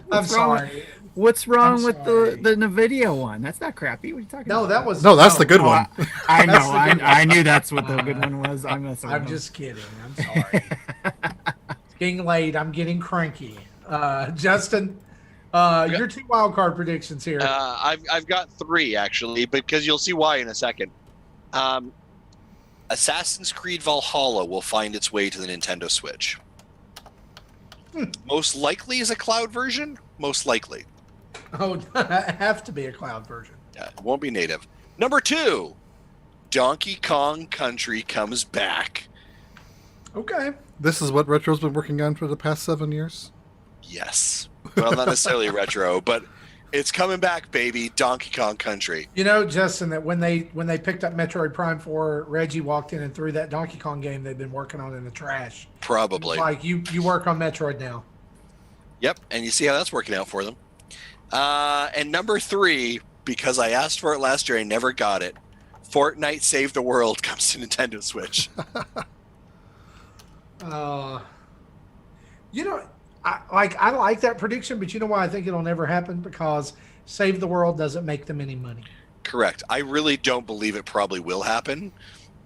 What's wrong with- sorry. What's wrong I'm with sorry. the NVIDIA one? That's not crappy. What are you talking No, about? that was No, that's the good Oh, one. I know. That's the good I knew that's what the good one was. I'm messing with I'm him. just kidding. I'm sorry. It's getting late. I'm getting cranky. Justin, your 2 wild card predictions here. I've got 3 actually, because you'll see why in a second. Assassin's Creed Valhalla will find its way to the Nintendo Switch. Most likely is a cloud version. Most likely. Oh, have to be a cloud version. Yeah, it won't be native. Number 2, Donkey Kong Country comes back. Okay. This is what Retro's been working on for the past 7 years. Yes. Well, not necessarily retro, but it's coming back, baby. Donkey Kong Country. You know, Justin, that when they picked up Metroid Prime 4, Reggie walked in and threw that Donkey Kong game they've been working on in the trash. Probably. Like, you work on Metroid now. Yep, and you see how that's working out for them. And number 3, because I asked for it last year, I never got it. Fortnite Save the World comes to Nintendo Switch. You know, I like that prediction, but you know why I think it'll never happen? Because Save the World doesn't make them any money. Correct. I really don't believe it probably will happen,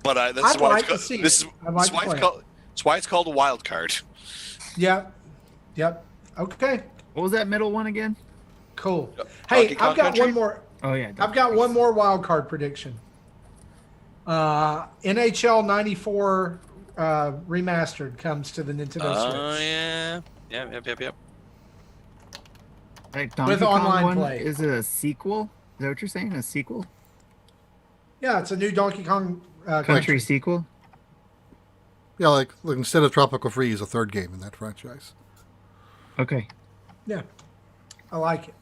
but that's I'd why like it's to called, see this it. is I'd like that's why to it's play called. That's why it's called a wild card. Yep. Okay. What was that middle one again? Cool. Donkey Hey, Kong I've got Country? one more. Oh yeah. I've got one more wild card prediction. NHL 94 remastered comes to the Nintendo Switch. Oh yeah. Yep. Like Donkey With Kong online one, play. is it a sequel? Is that what you're saying? A sequel? Yeah, it's a new Donkey Kong Country sequel? Yeah, like instead of Tropical Freeze, a 3rd game in that franchise. Okay. Yeah, I like it.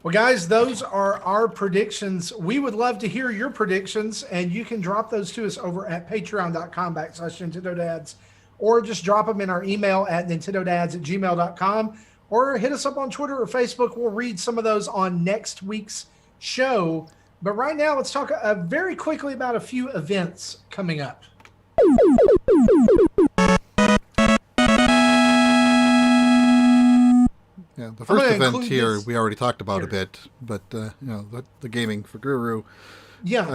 Well, guys, those are our predictions. We would love to hear your predictions, and you can drop those to us over at patreon.com/NintendoDads, or just drop them in our email at nintendodads@gmail.com, or hit us up on Twitter or Facebook. We'll read some of those on next week's show. But right now, let's talk very quickly about a few events coming up. Yeah, the gonna first event include here this we already talked about here. a bit, but the gaming for Guru. Yeah.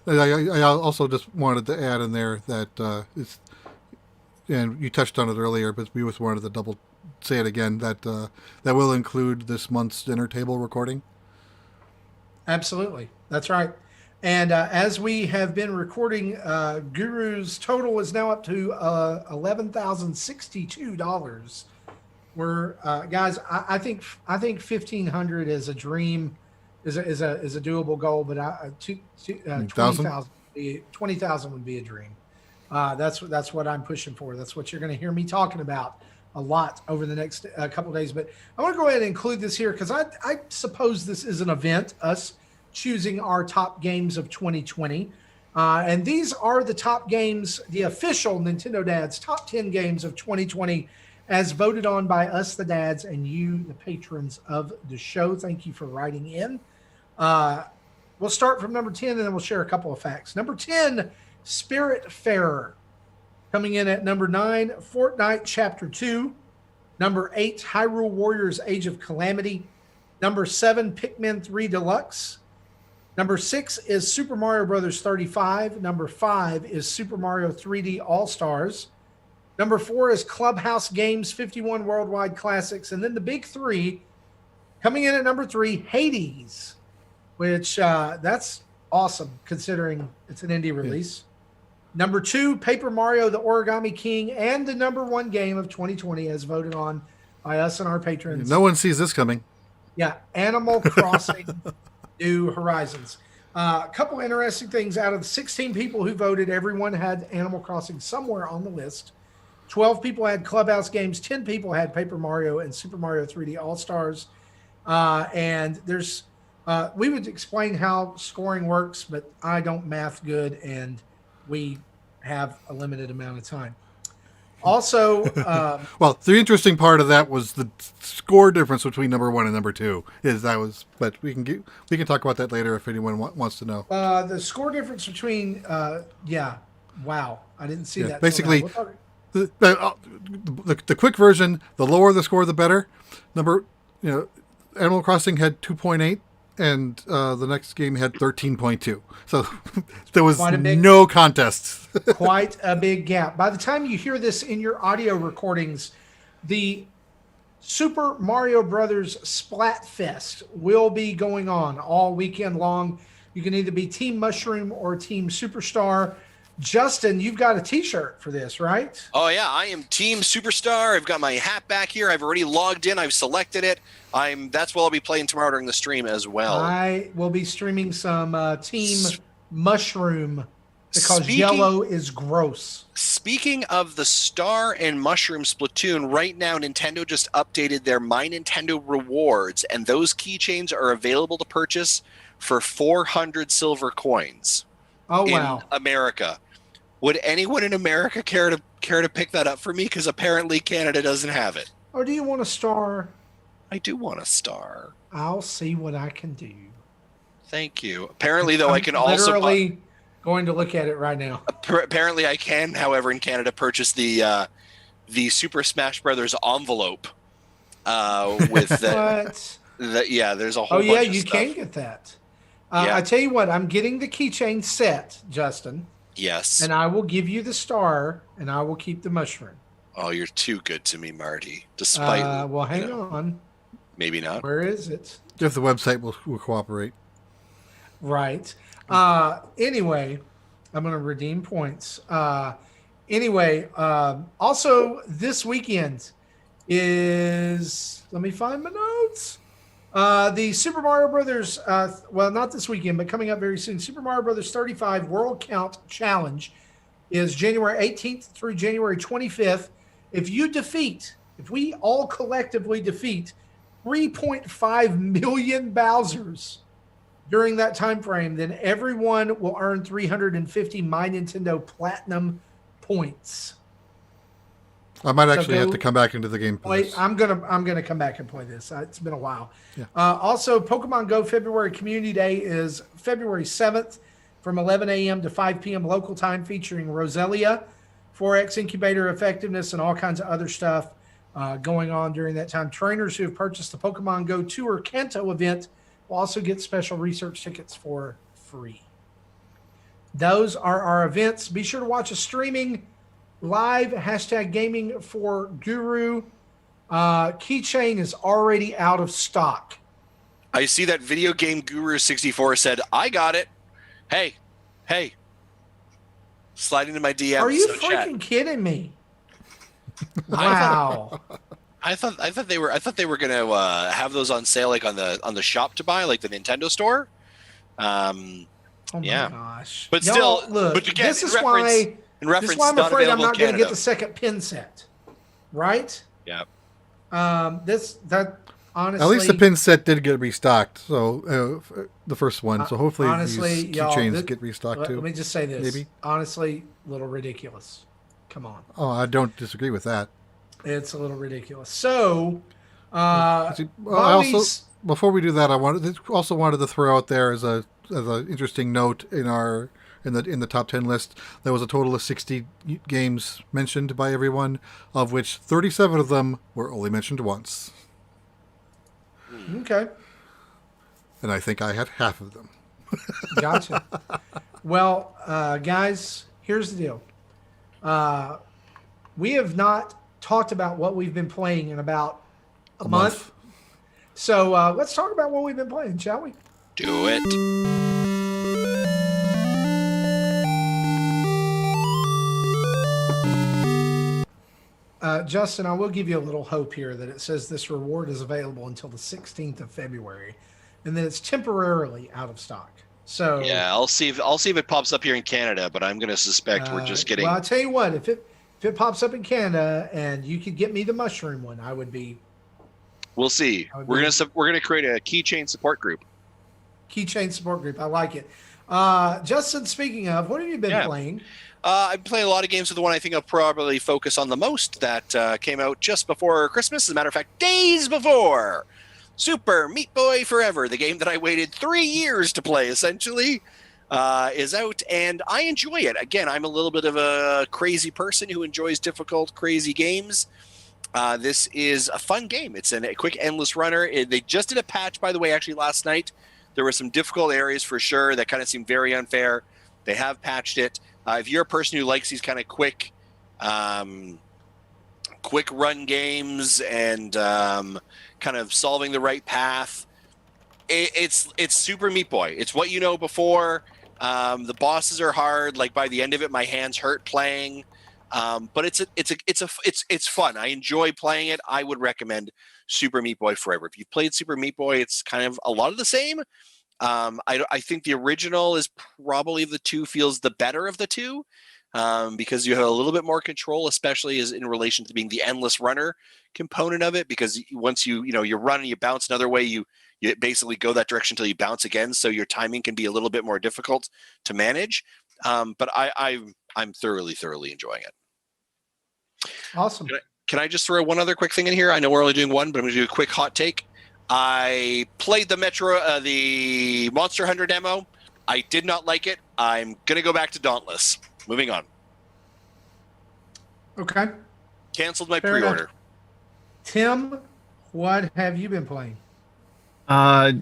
I also just wanted to add in there that it's, and you touched on it earlier, but we just wanted to double say it again that that will include this month's dinner table recording. Absolutely. That's right. And as we have been recording, Guru's total is now up to $11,062. We're guys, I think $1,500 is a dream, is a doable goal, but 20,000 would be a dream. That's what I'm pushing for. That's what you're going to hear me talking about a lot over the next couple of days. But I want to go ahead and include this here because I suppose this is an event, us choosing our top games of 2020. And these are the top games, the official Nintendo Dads top 10 games of 2020 as voted on by us, the dads, and you, the patrons of the show. Thank you for writing in. We'll start from number 10 and then we'll share a couple of facts. Number 10, Spiritfarer. Coming in at number 9, Fortnite Chapter 2. Number 8, Hyrule Warriors Age of Calamity. Number 7, Pikmin 3 Deluxe. Number 6 is Super Mario Bros. 35. Number 5 is Super Mario 3D All-Stars. Number 4 is Clubhouse Games 51 Worldwide Classics. And then the big 3, coming in at number 3, Hades, which that's awesome considering it's an indie release. Number 2, Paper Mario The Origami King, and the number 1 game of 2020 as voted on by us and our patrons. No one sees this coming. Yeah, Animal Crossing New Horizons. A couple interesting things. Out of the 16 people who voted, everyone had Animal Crossing somewhere on the list. 12 people had Clubhouse Games. 10 people had Paper Mario and Super Mario 3D All-Stars. And there's we would explain how scoring works, but I don't math good, and we have a limited amount of time. Also, well, the interesting part of that was the score difference between number 1 and number 2. But we can talk about that later if anyone wants to know. The score difference between, wow, I didn't see that. Basically, the quick version: the lower the score, the better. Animal Crossing had 2.8. And the next game had 13.2. So there was no contests. Quite a big gap. By the time you hear this in your audio recordings, the Super Mario Brothers Splatfest will be going on all weekend long. You can either be Team Mushroom or Team Superstar. Justin, you've got a T-shirt for this, right? Oh, yeah. I am Team Superstar. I've got my hat back here. I've already logged in. I've selected it. That's what I'll be playing tomorrow during the stream as well. I will be streaming some Team Mushroom because yellow is gross. Speaking of the Star and Mushroom Splatoon, right now Nintendo just updated their My Nintendo Rewards, and those keychains are available to purchase for 400 silver coins. Oh, wow. In America. Would anyone in America care to pick that up for me? Because apparently Canada doesn't have it. Or do you want a star? I do want a star. I'll see what I can do. Thank you. Apparently, though, I can also going to look at it right now. Apparently, I can, however, in Canada, purchase the Super Smash Brothers envelope with what? There's a whole. Oh yeah, bunch of you stuff. Can get that. I tell you what, I'm getting the keychain set, Justin. Yes. And I will give you the star, and I will keep the mushroom. Oh, you're too good to me, Marty. Despite well, hang on. Maybe not. Where is it? If the website will cooperate. Right. Anyway, I'm going to redeem points. Also this weekend is, let me find my notes. The Super Mario Brothers, not this weekend, but coming up very soon, Super Mario Brothers 35 World Count Challenge is January 18th through January 25th. If we all collectively defeat 3.5 million Bowsers during that time frame, then everyone will earn 350 My Nintendo Platinum points. I might actually have to come back into the game. Wait, I'm gonna come back and play this. It's been a while. Yeah. Also, Pokemon Go February Community Day is February 7th from 11 a.m. to 5 p.m. local time, featuring Roselia, 4X incubator effectiveness, and all kinds of other stuff going on during that time. Trainers who have purchased the Pokemon Go Tour Kanto event will also get special research tickets for free. Those are our events. Be sure to watch us streaming live, #gaming for Guru. Keychain is already out of stock. I see that Video Game Guru 64 said, I got it. Hey. Slide into my DM. Are you freaking kidding me? Wow. I thought they were gonna have those on sale, like on the shop to buy, like the Nintendo store. Oh my gosh! But still, look. but again, this is why I'm afraid I'm not going to get the second pin set. Right? Yeah. honestly, At least the pin set did get restocked. So the first one. So hopefully honestly, these y'all, keychains get restocked too. let me just say this. Maybe. Honestly, a little ridiculous. Come on. Oh, I don't disagree with that. It's a little ridiculous. So, See, I also, Bobby's. before we do that, I wanted to throw out there as a interesting note in the top 10 list. There was a total of 60 games mentioned by everyone, of which 37 of them were only mentioned once, Okay. and I think I had half of them. Gotcha. Well, guys, here's the deal. We have not talked about what we've been playing in about a month. So let's talk about what we've been playing, shall we? Do it. Justin, I will give you a little hope here that it says this reward is available until the 16th of February, and then it's temporarily out of stock. So Yeah, I'll see if it pops up here in Canada, but I'm gonna suspect we're just getting. Well, I'll tell you what, if it pops up in Canada and you could get me the mushroom one, I would be. We'll see. We're gonna create a keychain support group. Keychain support group. I like it. Justin, speaking of, what have you been playing? I've been playing a lot of games, with the one I think I'll probably focus on the most that came out just before Christmas. As a matter of fact, days before. Super Meat Boy Forever, the game that I waited 3 years to play, essentially, is out, and I enjoy it. Again, I'm a little bit of a crazy person who enjoys difficult, crazy games. This is a fun game. It's a quick, endless runner. They just did a patch, by the way, actually last night. There were some difficult areas for sure that kind of seemed very unfair. They have patched it. If you're a person who likes these kind of quick run games and kind of solving the right path, it's Super Meat Boy. It's what you know before. The bosses are hard. Like by the end of it, my hands hurt playing. But it's fun. I enjoy playing it. I would recommend Super Meat Boy Forever. If you've played Super Meat Boy, it's kind of a lot of the same. I think the original is probably the two feels the better of the two, because you have a little bit more control, especially as in relation to being the endless runner component of it. Because once you run and you bounce another way, you basically go that direction until you bounce again. So your timing can be a little bit more difficult to manage. But I'm thoroughly enjoying it. Awesome. Can I just throw one other quick thing in here? I know we're only doing one, but I'm going to do a quick hot take. I played the Monster Hunter demo. I did not like it. I'm going to go back to Dauntless. Moving on. Okay. Canceled my Fair pre-order. enough. Tim, what have you been playing? A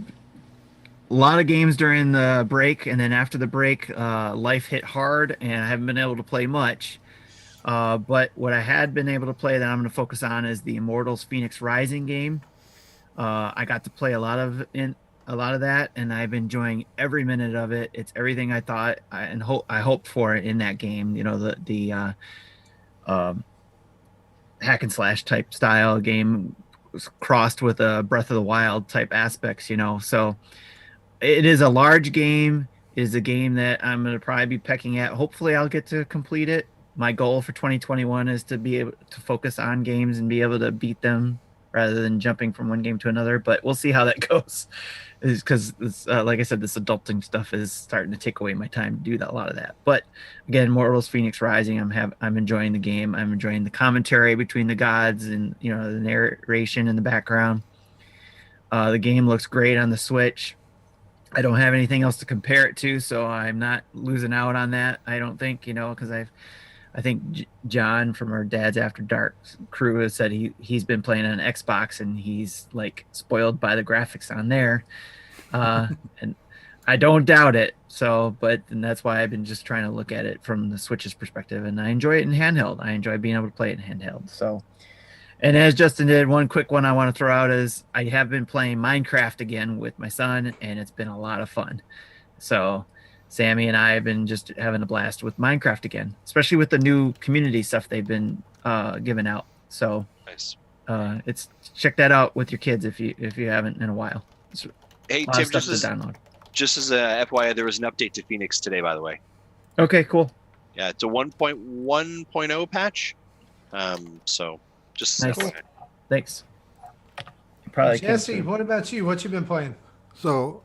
lot of games during the break, and then after the break, life hit hard, and I haven't been able to play much. But what I had been able to play that I'm going to focus on is the Immortals Fenyx Rising game. I got to play a lot of that, and I've been enjoying every minute of it. It's everything I thought I hoped for in that game. The hack and slash type style game crossed with a Breath of the Wild type aspects. So it is a large game. It is a game that I'm going to probably be pecking at. Hopefully, I'll get to complete it. My goal for 2021 is to be able to focus on games and be able to beat them rather than jumping from one game to another. But we'll see how that goes. Is because, like I said, this adulting stuff is starting to take away my time to do a lot of that. But again, Immortals Fenyx Rising, I'm enjoying the game. I'm enjoying the commentary between the gods and the narration in the background. The game looks great on the Switch. I don't have anything else to compare it to, so I'm not losing out on that. I don't think, because I think John from our Dad's After Dark crew has said he's been playing on Xbox and he's like spoiled by the graphics on there. And I don't doubt it. And that's why I've been just trying to look at it from the Switch's perspective, and I enjoy it in handheld. I enjoy being able to play it in handheld. So, and as Justin did, one quick one I want to throw out is I have been playing Minecraft again with my son, and it's been a lot of fun. So Sammy and I have been just having a blast with Minecraft again, especially with the new community stuff they've been giving out. So Nice. It's check that out with your kids if you haven't in a while. It's Hey, a lot Tim, of stuff to download. just as a FYI, there was an update to Phoenix today, by the way. Okay, cool. Yeah, it's a 1.1.0 patch. So just Nice. FYI. Thanks. probably Jesse, confirm. what about you? What you been playing? So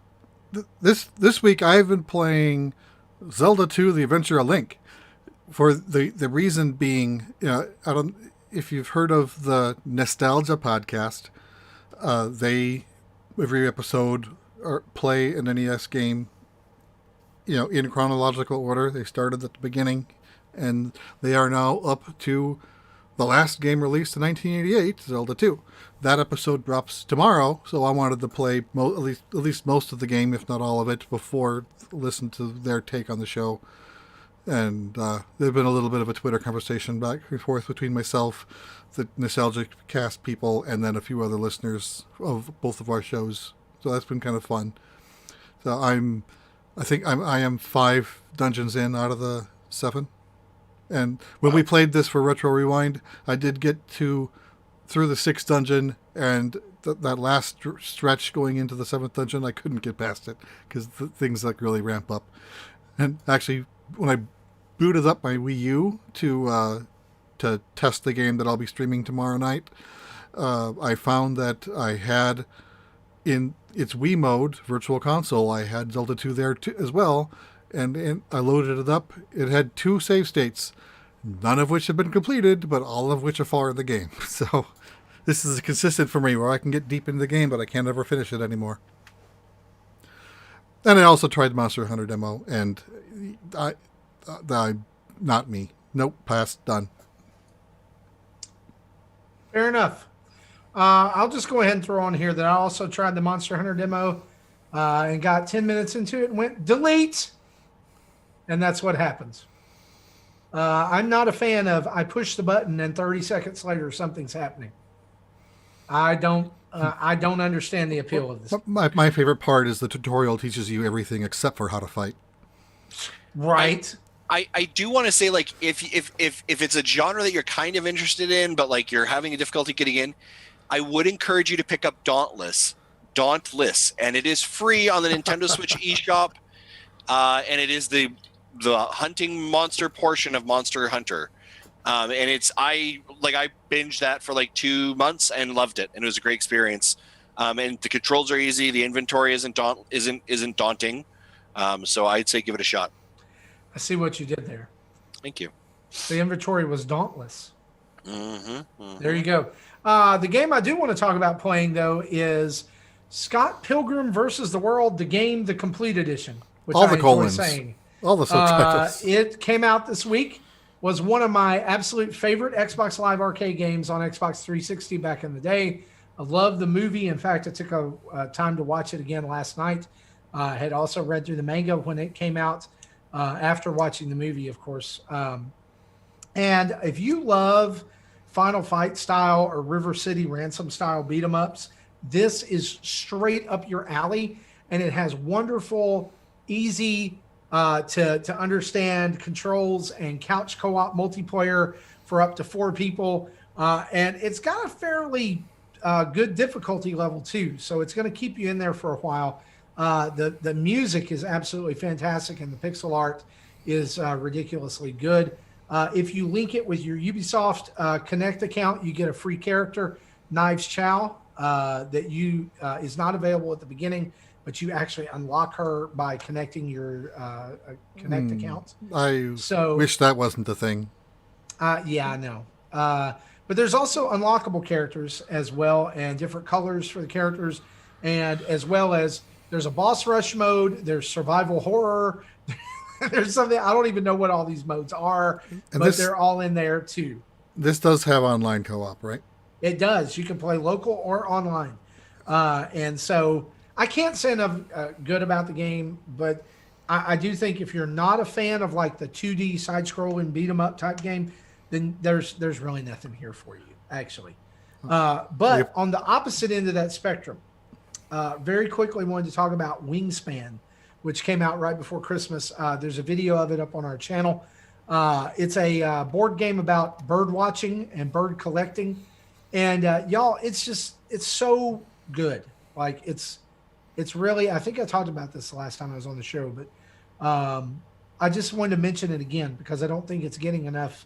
this week I've been playing Zelda 2: The Adventure of Link. For the reason being, I don't if you've heard of the Nostalgia podcast. They every episode play an NES game, in chronological order. They started at the beginning, and they are now up to the last game released in 1988, Zelda 2. That episode drops tomorrow, so I wanted to play at least most of the game, if not all of it, before listen to their take on the show. And there's been a little bit of a Twitter conversation back and forth between myself, the Nostalgic Cast people, and then a few other listeners of both of our shows. So that's been kind of fun. So I am 5 dungeons in out of the 7. And when we played this for Retro Rewind, I did get through the 6th dungeon, and that last stretch going into the 7th dungeon, I couldn't get past it because things like really ramp up. And actually, when I booted up my Wii U to test the game that I'll be streaming tomorrow night, I found that I had in its Wii mode, Virtual Console, I had Zelda 2 there too, as well. And I loaded it up. It had 2 save states, none of which have been completed, but all of which are far in the game. So this is consistent for me, where I can get deep into the game, but I can't ever finish it anymore. And I also tried Monster Hunter demo, and I not me. Nope, pass, done. Fair enough. I'll just go ahead and throw on here that I also tried the Monster Hunter demo and got 10 minutes into it and went, delete! And that's what happens. I'm not a fan of I push the button and 30 seconds later something's happening. I don't understand the appeal of this. My favorite part is the tutorial teaches you everything except for how to fight. Right. I do want to say, like, if it's a genre that you're kind of interested in, but like you're having a difficulty getting in, I would encourage you to pick up Dauntless, and it is free on the Nintendo Switch eShop, and it is the hunting monster portion of Monster Hunter, and I binged that for like 2 months and loved it, and it was a great experience. And the controls are easy, the inventory isn't daunting, so I'd say give it a shot. I see what you did there. Thank you. The inventory was dauntless. Mm-hmm. There you go. The game I do want to talk about playing, though, is Scott Pilgrim versus the World, the game, the complete edition, which all I the enjoy colons, saying. all the subtitles. It came out this week, was one of my absolute favorite Xbox Live Arcade games on Xbox 360 back in the day. I love the movie. In fact, I took a time to watch it again last night. I had also read through the manga when it came out. After watching the movie, of course. And if you love Final Fight style or River City Ransom style beat 'em ups, this is straight up your alley. And it has wonderful, easy to understand controls and couch co-op multiplayer for up to 4 people. And it's got a fairly good difficulty level too. So it's going to keep you in there for a while. The music is absolutely fantastic, and the pixel art is ridiculously good. If you link it with your Ubisoft Connect account, you get a free character, Knives Chow, that is not available at the beginning, but you actually unlock her by connecting your Connect account. I wish that wasn't the thing. Yeah, I know. But there's also unlockable characters as well, and different colors for the characters, and as well as there's a boss rush mode, there's survival horror, there's something, I don't even know what all these modes are, but they're all in there too. This does have online co-op, right? It does. You can play local or online. And so I can't say enough good about the game, but I do think if you're not a fan of like the 2D side-scrolling beat-em-up type game, then there's really nothing here for you, actually. But on the opposite end of that spectrum, very quickly wanted to talk about Wingspan, which came out right before Christmas. There's a video of it up on our channel. It's a board game about bird watching and bird collecting. And y'all, it's so good. Like it's really, I think I talked about this the last time I was on the show, but I just wanted to mention it again because I don't think it's getting enough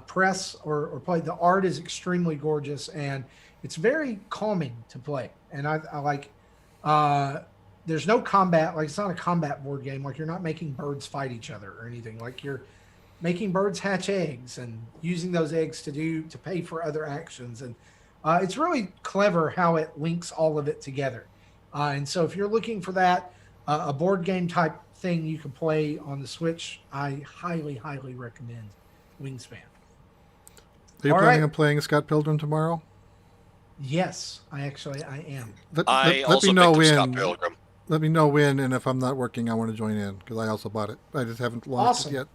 press or play. The art is extremely gorgeous, and It's very calming to play, and I like. There's no combat. Like, it's not a combat board game. Like, you're not making birds fight each other or anything. Like, you're making birds hatch eggs and using those eggs to pay for other actions. And it's really clever how it links all of it together. And so if you're looking for that, a board game type thing you can play on the Switch, I highly, highly recommend Wingspan. Are you All planning right. on playing Scott Pilgrim tomorrow? Yes, I am. I Let also me know picked up Scott when. Pilgrim. Let me know when, and if I'm not working, I want to join in because I also bought it. I just haven't launched Awesome. it yet.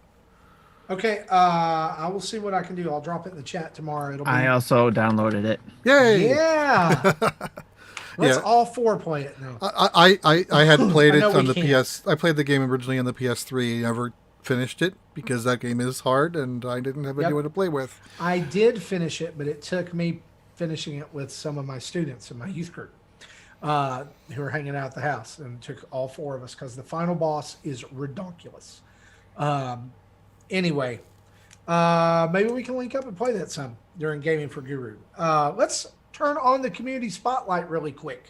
Okay, I will see what I can do. I'll drop it in the chat tomorrow. It'll be I also downloaded it. Yay! yeah. Let's Yeah. all four play it now. I had played I it know on we the can't. PS. I played the game originally on the PS3. Never finished it because that game is hard, and I didn't have anyone to play with. I did finish it, but it took me finishing it with some of my students in my youth group who were hanging out at the house, and it took all four of us because the final boss is ridiculous. Anyway, maybe we can link up and play that some during Gaming for Guru. Let's turn on the community spotlight really quick.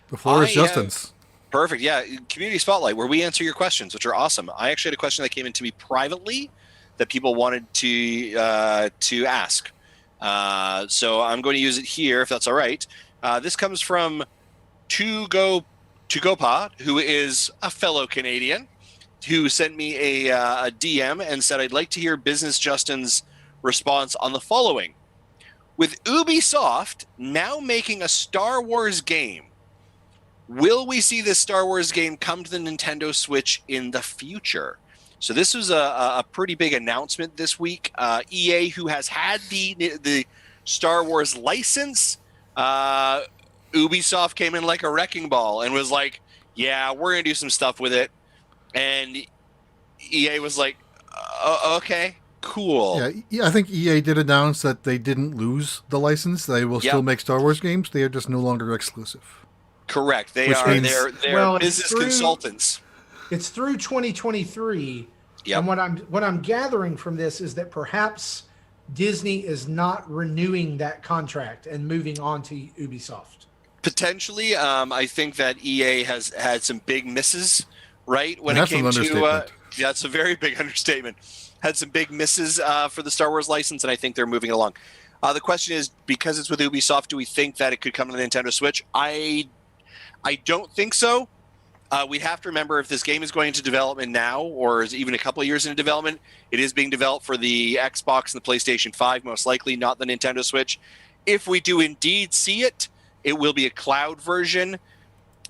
The floor is I Justin's. Perfect. Yeah. Community Spotlight, where we answer your questions, which are awesome. I actually had a question that came in to me privately that people wanted to ask. So I'm going to use it here, if that's all right. This comes from Tugopa, who is a fellow Canadian, who sent me a DM and said, I'd like to hear Business Justin's response on the following. With Ubisoft now making a Star Wars game, will we see this Star Wars game come to the Nintendo Switch in the future? So this was a pretty big announcement this week. EA, who has had the Star Wars license, Ubisoft came in like a wrecking ball and was like, yeah, we're going to do some stuff with it. And EA was like, okay, cool. Yeah, I think EA did announce that they didn't lose the license. They will still make Star Wars games. They are just no longer exclusive. Correct. They Which are. means- They're business consultants. It's through 2023. Yep. And what I'm gathering from this is that perhaps Disney is not renewing that contract and moving on to Ubisoft. Potentially, I think that EA has had some big misses, right? When That's it came an to, understatement. yeah, it's a very big understatement. Had some big misses for the Star Wars license, and I think they're moving along. The question is, because it's with Ubisoft, do we think that it could come to the Nintendo Switch? I don't think so. We'd have to remember if this game is going into development now, or is even a couple of years into development, it is being developed for the Xbox and the PlayStation 5, most likely, not the Nintendo Switch. If we do indeed see it, it will be a cloud version.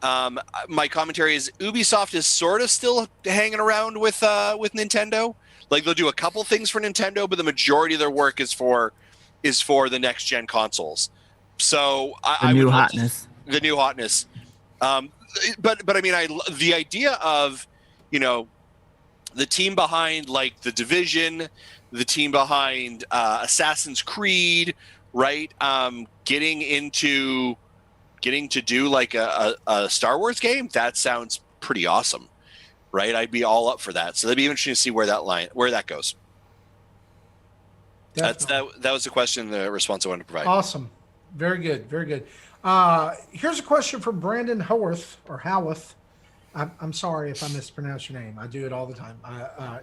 My commentary is Ubisoft is sort of still hanging around with Nintendo. Like, they'll do a couple things for Nintendo, but the majority of their work is for the next gen consoles. So The new hotness. The new hotness. But I mean, the idea of, the team behind like The Division, the team behind Assassin's Creed, right? Getting to do like a Star Wars game, that sounds pretty awesome, right? I'd be all up for that. So that'd be interesting to see where that goes. Definitely. That was the question, the response I wanted to provide. Awesome. Very good. Very good. Here's a question from Brandon Howarth or Howarth. I'm sorry if I mispronounce your name. I do it all the time.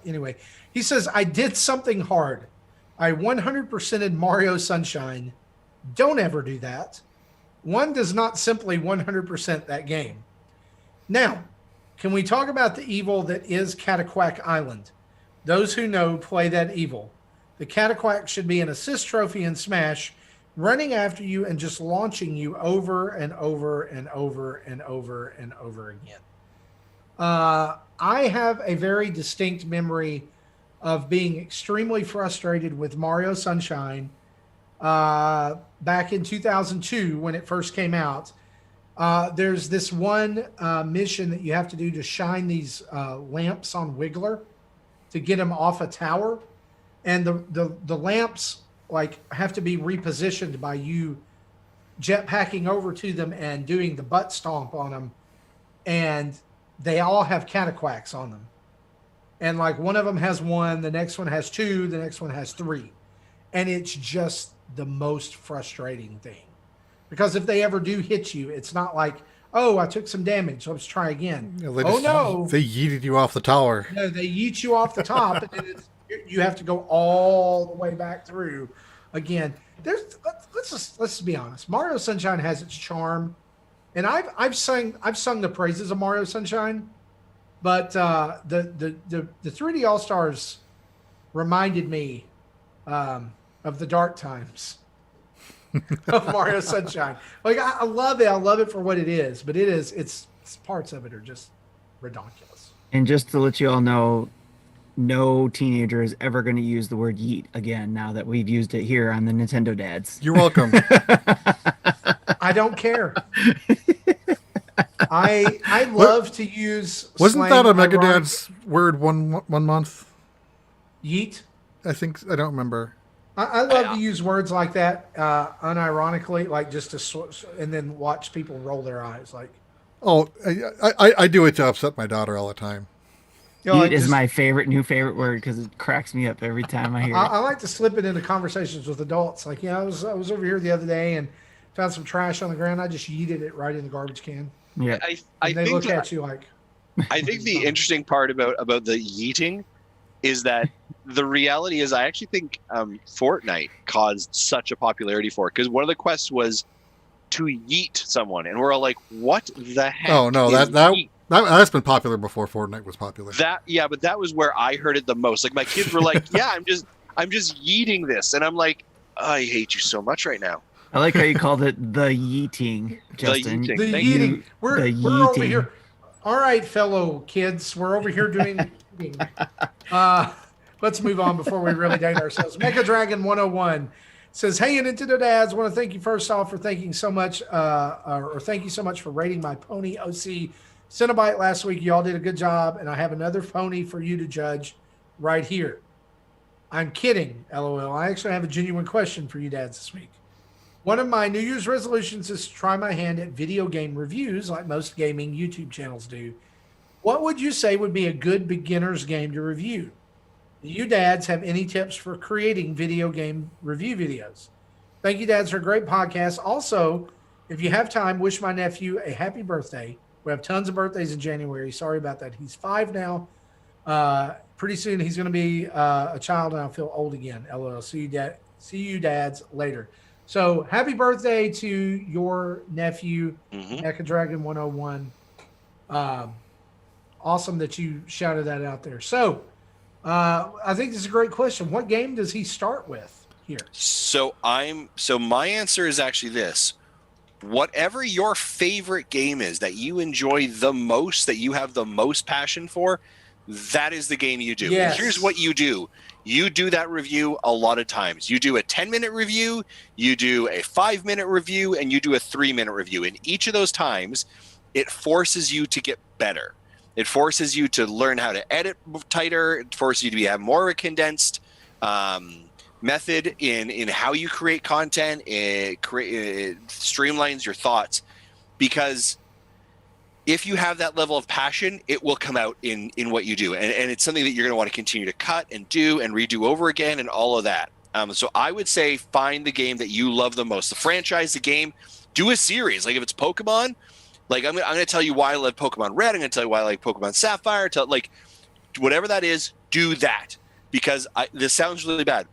Anyway, he says, I did something hard. I 100%ed Mario Sunshine. Don't ever do that. One does not simply 100% that game. Now, can we talk about the evil that is Cataquack Island? Those who know play that evil. The Cataquack should be an assist trophy in Smash, running after you and just launching you over and over and over and over and over again. I have a very distinct memory of being extremely frustrated with Mario Sunshine back in 2002 when it first came out. There's this one mission that you have to do to shine these lamps on Wiggler to get him off a tower. And the lamps like have to be repositioned by you jetpacking over to them and doing the butt stomp on them, and they all have cataquacks on them. And like one of them has one, the next one has two, the next one has three. And it's just the most frustrating thing. Because if they ever do hit you, it's not like, oh, I took some damage, let's try again. Yeah, No. They yeeted you off the tower. No, they yeet you off the top, and then you have to go all the way back through again. Let's just be honest. Mario Sunshine has its charm, and I've sung the praises of Mario Sunshine, but the 3D All Stars reminded me of the dark times of Mario Sunshine. Like I love it. I love it for what it is, but it's parts of it are just ridiculous. And just to let you all know, no teenager is ever going to use the word yeet again now that we've used it here on the Nintendo Dads. You're welcome. I don't care. I love to use. Wasn't that a Mega ironic- Dad's word one month? Yeet? I don't remember. I love to use words like that unironically, like just to and then watch people roll their eyes. Like, Oh, I do it to upset my daughter all the time. you know, Yeet like is just- my new favorite word because it cracks me up every time I hear it. I like to slip it into conversations with adults. Like, I was over here the other day and found some trash on the ground. I just yeeted it right in the garbage can. Yeah. I And they think look at you like, I think the interesting part about the yeeting is that the reality is I actually think Fortnite caused such a popularity for it because one of the quests was to yeet someone, and we're all like, "What the heck?" Oh no, is that's yeet? been popular before Fortnite was popular. But that was where I heard it the most. Like my kids were like, "Yeah, I'm just yeeting this," and I'm like, "I hate you so much right now." I like how you called it the yeeting, Justin. yeeting. the Thank yeeting. you. We're over yeeting. here. All right, fellow kids, we're over here doing yeeting. Let's move on before we really date ourselves. Mega Dragon 101 says, "Hey, Nintendo Dads, want to thank you first off for thank you so much for rating my Pony OC Cinnabite last week. Y'all did a good job, and I have another pony for you to judge right here." I'm kidding, LOL. I actually have a genuine question for you dads this week. One of my New Year's resolutions is to try my hand at video game reviews like most gaming YouTube channels do. What would you say would be a good beginner's game to review? Do you dads have any tips for creating video game review videos? Thank you, dads, for a great podcast. Also, if you have time, wish my nephew a happy birthday. We have tons of birthdays in January. Sorry about that. He's 5 now. Pretty soon he's going to be a child, and I'll feel old again. LOL. See you dads later. So happy birthday to your nephew, Mecha Dragon 101. Awesome that you shouted that out there. So I think this is a great question. What game does he start with here? So my answer is actually this. Whatever your favorite game is that you enjoy the most, that you have the most passion for, that is the game you do. Yes. And here's what you do. You do that review a lot of times. You do a 10-minute review, you do a 5-minute review, and you do a 3-minute review. And each of those times, it forces you to get better. It forces you to learn how to edit tighter. It forces you to have more of a condensed method in how you create content. It streamlines your thoughts, because if you have that level of passion, it will come out in what you do. And it's something that you're going to want to continue to cut and do and redo over again and all of that. So I would say find the game that you love the most. The franchise, the game, do a series. Like if it's Pokemon, like I'm going to tell you why I love Pokemon Red. I'm going to tell you why I like Pokemon Sapphire. Like whatever that is, do that. Because this sounds really bad.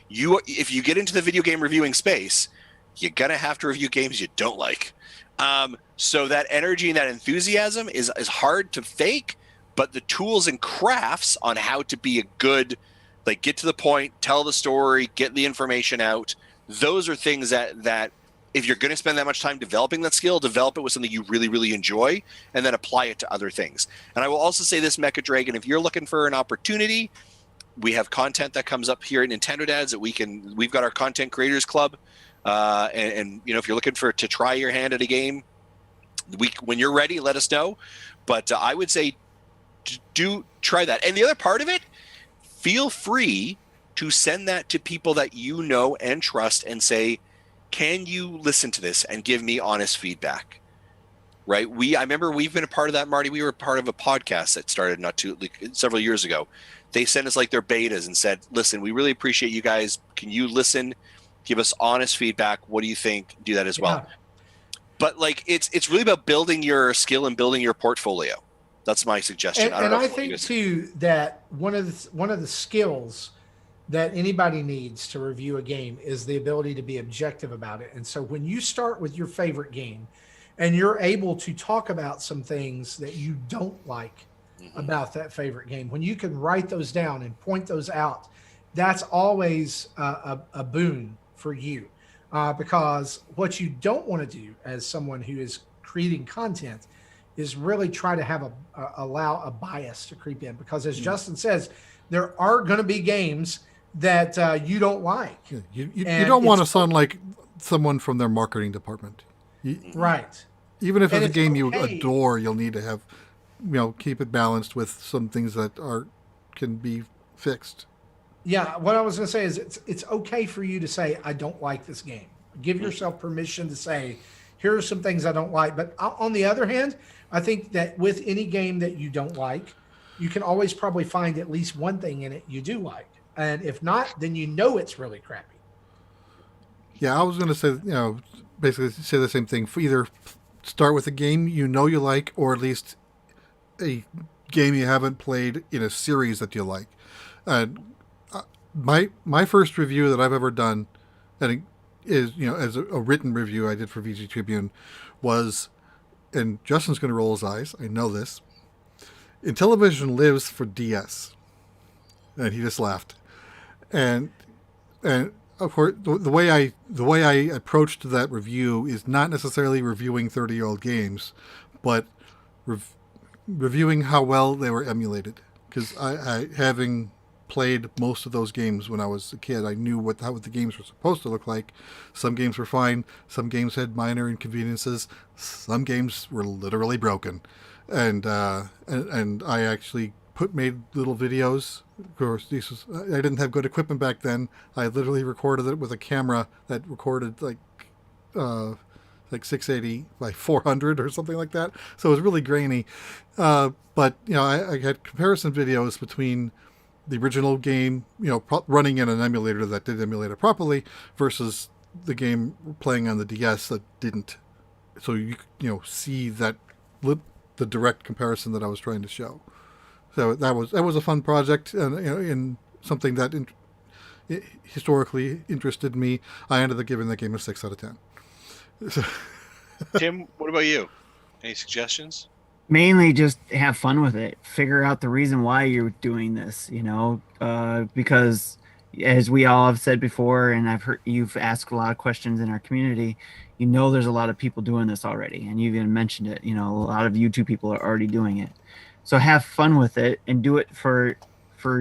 If you get into the video game reviewing space, you're going to have to review games you don't like. So that energy and that enthusiasm is hard to fake, but the tools and crafts on how to be a good, like get to the point, tell the story, get the information out. Those are things that if you're going to spend that much time developing that skill, develop it with something you really, really enjoy, and then apply it to other things. And I will also say this, Mecha Dragon, if you're looking for an opportunity, we have content that comes up here at Nintendo Dads that we've got our content creators club. And you know, if you're looking to try your hand at a game, when you're ready, let us know. But I would say do try that. And the other part of it, feel free to send that to people that you know and trust and say, can you listen to this and give me honest feedback? Right? I remember we've been a part of that, Marty. We were part of a podcast that started several years ago. They sent us like their betas and said, listen, we really appreciate you guys. Can you listen? Give us honest feedback. What do you think? Do that as well. But like, it's really about building your skill and building your portfolio. That's my suggestion. And I think too that one of the skills that anybody needs to review a game is the ability to be objective about it. And so when you start with your favorite game and you're able to talk about some things that you don't like about that favorite game, when you can write those down and point those out, that's always a boon for you. Because what you don't want to do as someone who is creating content is really try to allow a bias to creep in. Because as Justin says, there are going to be games that you don't like. Yeah, you don't want to sound like someone from their marketing department. Right. Even if it's a game you adore, you'll need to have, keep it balanced with some things that can be fixed. Yeah, what I was going to say is it's okay for you to say, I don't like this game. Give yourself permission to say, here are some things I don't like. But on the other hand, I think that with any game that you don't like, you can always probably find at least one thing in it you do like. And if not, then it's really crappy. Yeah, I was going to say, basically say the same thing. Either start with a game you like, or at least a game you haven't played in a series that you like. My first review that I've ever done, and is as a written review I did for VG Tribune, was, and Justin's going to roll his eyes, I know this, Intellivision lives for DS, and he just laughed, and of course the way I approached that review is not necessarily reviewing 30-year-old games, but reviewing how well they were emulated, because I having played most of those games when I was a kid, I knew how the games were supposed to look like. Some games were fine. Some games had minor inconveniences. Some games were literally broken. And I actually made little videos. Of course, I didn't have good equipment back then. I literally recorded it with a camera that recorded like 680 by 400 or something like that. So it was really grainy. But I had comparison videos between the original game, running in an emulator that did emulate it properly versus the game playing on the DS that didn't. So you see that the direct comparison that I was trying to show. So that was a fun project, and in something that historically interested me. I ended up giving that game a 6 out of 10. So. Tim, what about you? Any suggestions? Mainly just have fun with it. Figure out the reason why you're doing this, because as we all have said before, and I've heard you've asked a lot of questions in our community, there's a lot of people doing this already. And you've even mentioned it, a lot of YouTube people are already doing it. So have fun with it and do it for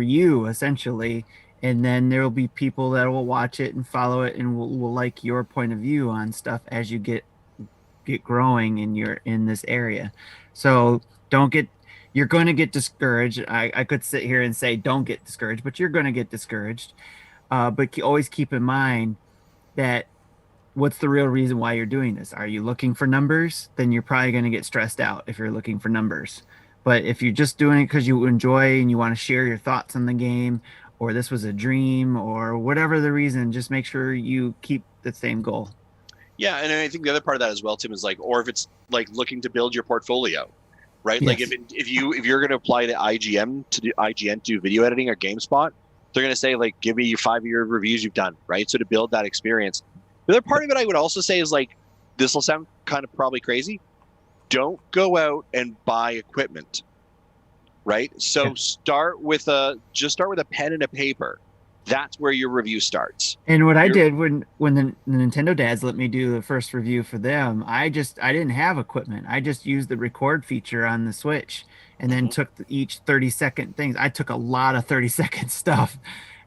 you, essentially. And then there will be people that will watch it and follow it and will like your point of view on stuff as you get growing in this area. So you're going to get discouraged. I could sit here and say, don't get discouraged, but you're going to get discouraged. But always keep in mind that what's the real reason why you're doing this? Are you looking for numbers? Then you're probably going to get stressed out if you're looking for numbers. But if you're just doing it because you enjoy and you want to share your thoughts on the game, or this was a dream, or whatever the reason, just make sure you keep the same goal. Yeah, and I think the other part of that as well, Tim, is or if it's looking to build your portfolio, right? Yes. If you're going to apply to IGN to do video editing or GameSpot, they're going to say give me your 5-year reviews you've done, right? So to build that experience. The other part of it I would also say is this will sound kind of probably crazy. Don't go out and buy equipment, right? So start with a pen and a paper. That's where your review starts. And what I did when the Nintendo dads let me do the first review for them, I didn't have equipment. I just used the record feature on the Switch and then took each 30-second things. I took a lot of 30-second stuff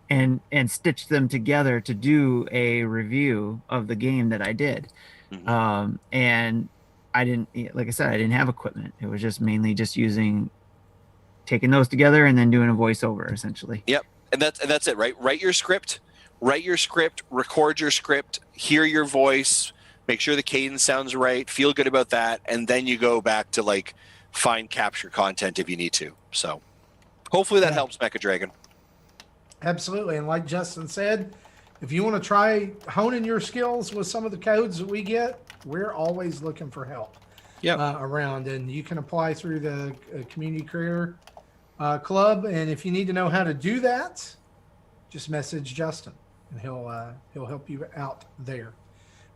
and stitched them together to do a review of the game that I did. Mm-hmm. And I didn't, like I said, I didn't have equipment. It was just mainly just taking those together and then doing a voiceover essentially. Yep. And that's it, right? Write your script, write your script, record your script, hear your voice, make sure the cadence sounds right, feel good about that, and then you go back to like find capture content if you need to. So hopefully that helps Mecha Dragon. Absolutely. And like Justin said, if you want to try honing your skills with some of the codes that we get, we're always looking for help around. And you can apply through the Community Creator Club. And if you need to know how to do that, just message Justin and he'll help you out there.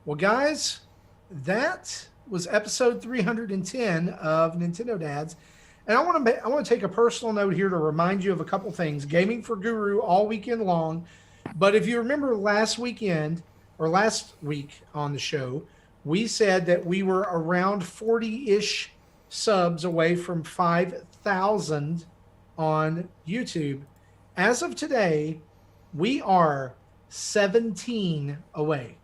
Well, guys, that was episode 310 of Nintendo Dads. And I want to take a personal note here to remind you of a couple things. Gaming for Guru all weekend long. But if you remember last week on the show, we said that we were around 40-ish subs away from 5,000 on YouTube. As of today, we are 17 away.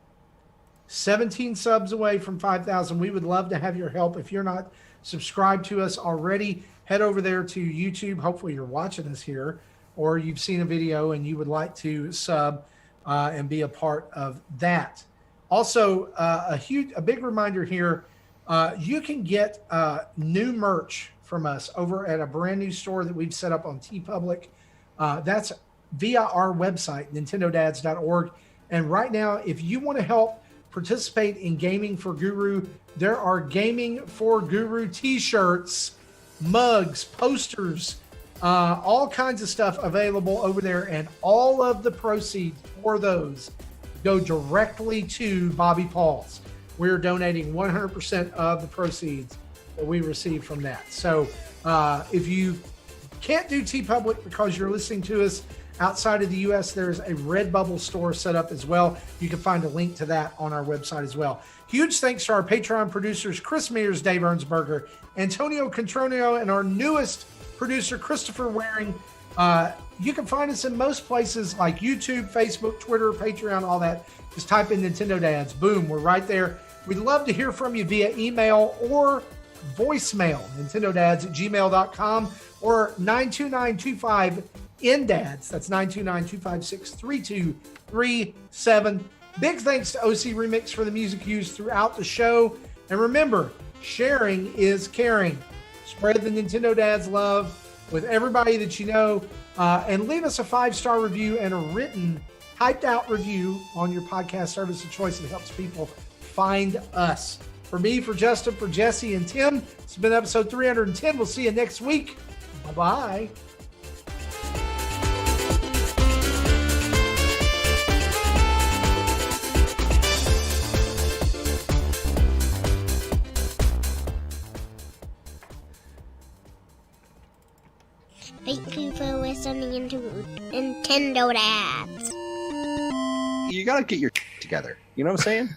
17 subs away from 5,000. We would love to have your help. If you're not subscribed to us already, head over there to YouTube. Hopefully you're watching us here, or you've seen a video and you would like to sub and be a part of that. Also, a big reminder here, you can get new merch from us over at a brand new store that we've set up on TeePublic. That's via our website, nintendodads.org. And right now, if you want to help participate in Gaming for Guru, there are Gaming for Guru t-shirts, mugs, posters, all kinds of stuff available over there, and all of the proceeds for those go directly to Bobby Paul's. We're donating 100% of the proceeds that we receive from that. So if you can't do TeePublic because you're listening to us outside of the U.S., there's a Redbubble store set up as well. You can find a link to that on our website as well. Huge thanks to our Patreon producers, Chris Mears, Dave Ernsberger, Antonio Contronio, and our newest producer, Christopher Waring. You can find us in most places like YouTube, Facebook, Twitter, Patreon, all that. Just type in Nintendo Dads. Boom, we're right there. We'd love to hear from you via email or voicemail, nintendodads@gmail.com or 92925-NDADS. That's 929-256-3237. Big thanks to OC Remix for the music used throughout the show. And remember, sharing is caring. Spread the Nintendo Dads love with everybody that you know. And leave us a 5-star review and a written, typed out review on your podcast service of choice. It helps people find us. For me, for Justin, for Jesse, and Tim, it's been episode 310. We'll see you next week. Bye-bye. Thank you for listening to Nintendo Dads. You gotta get your together. You know what I'm saying?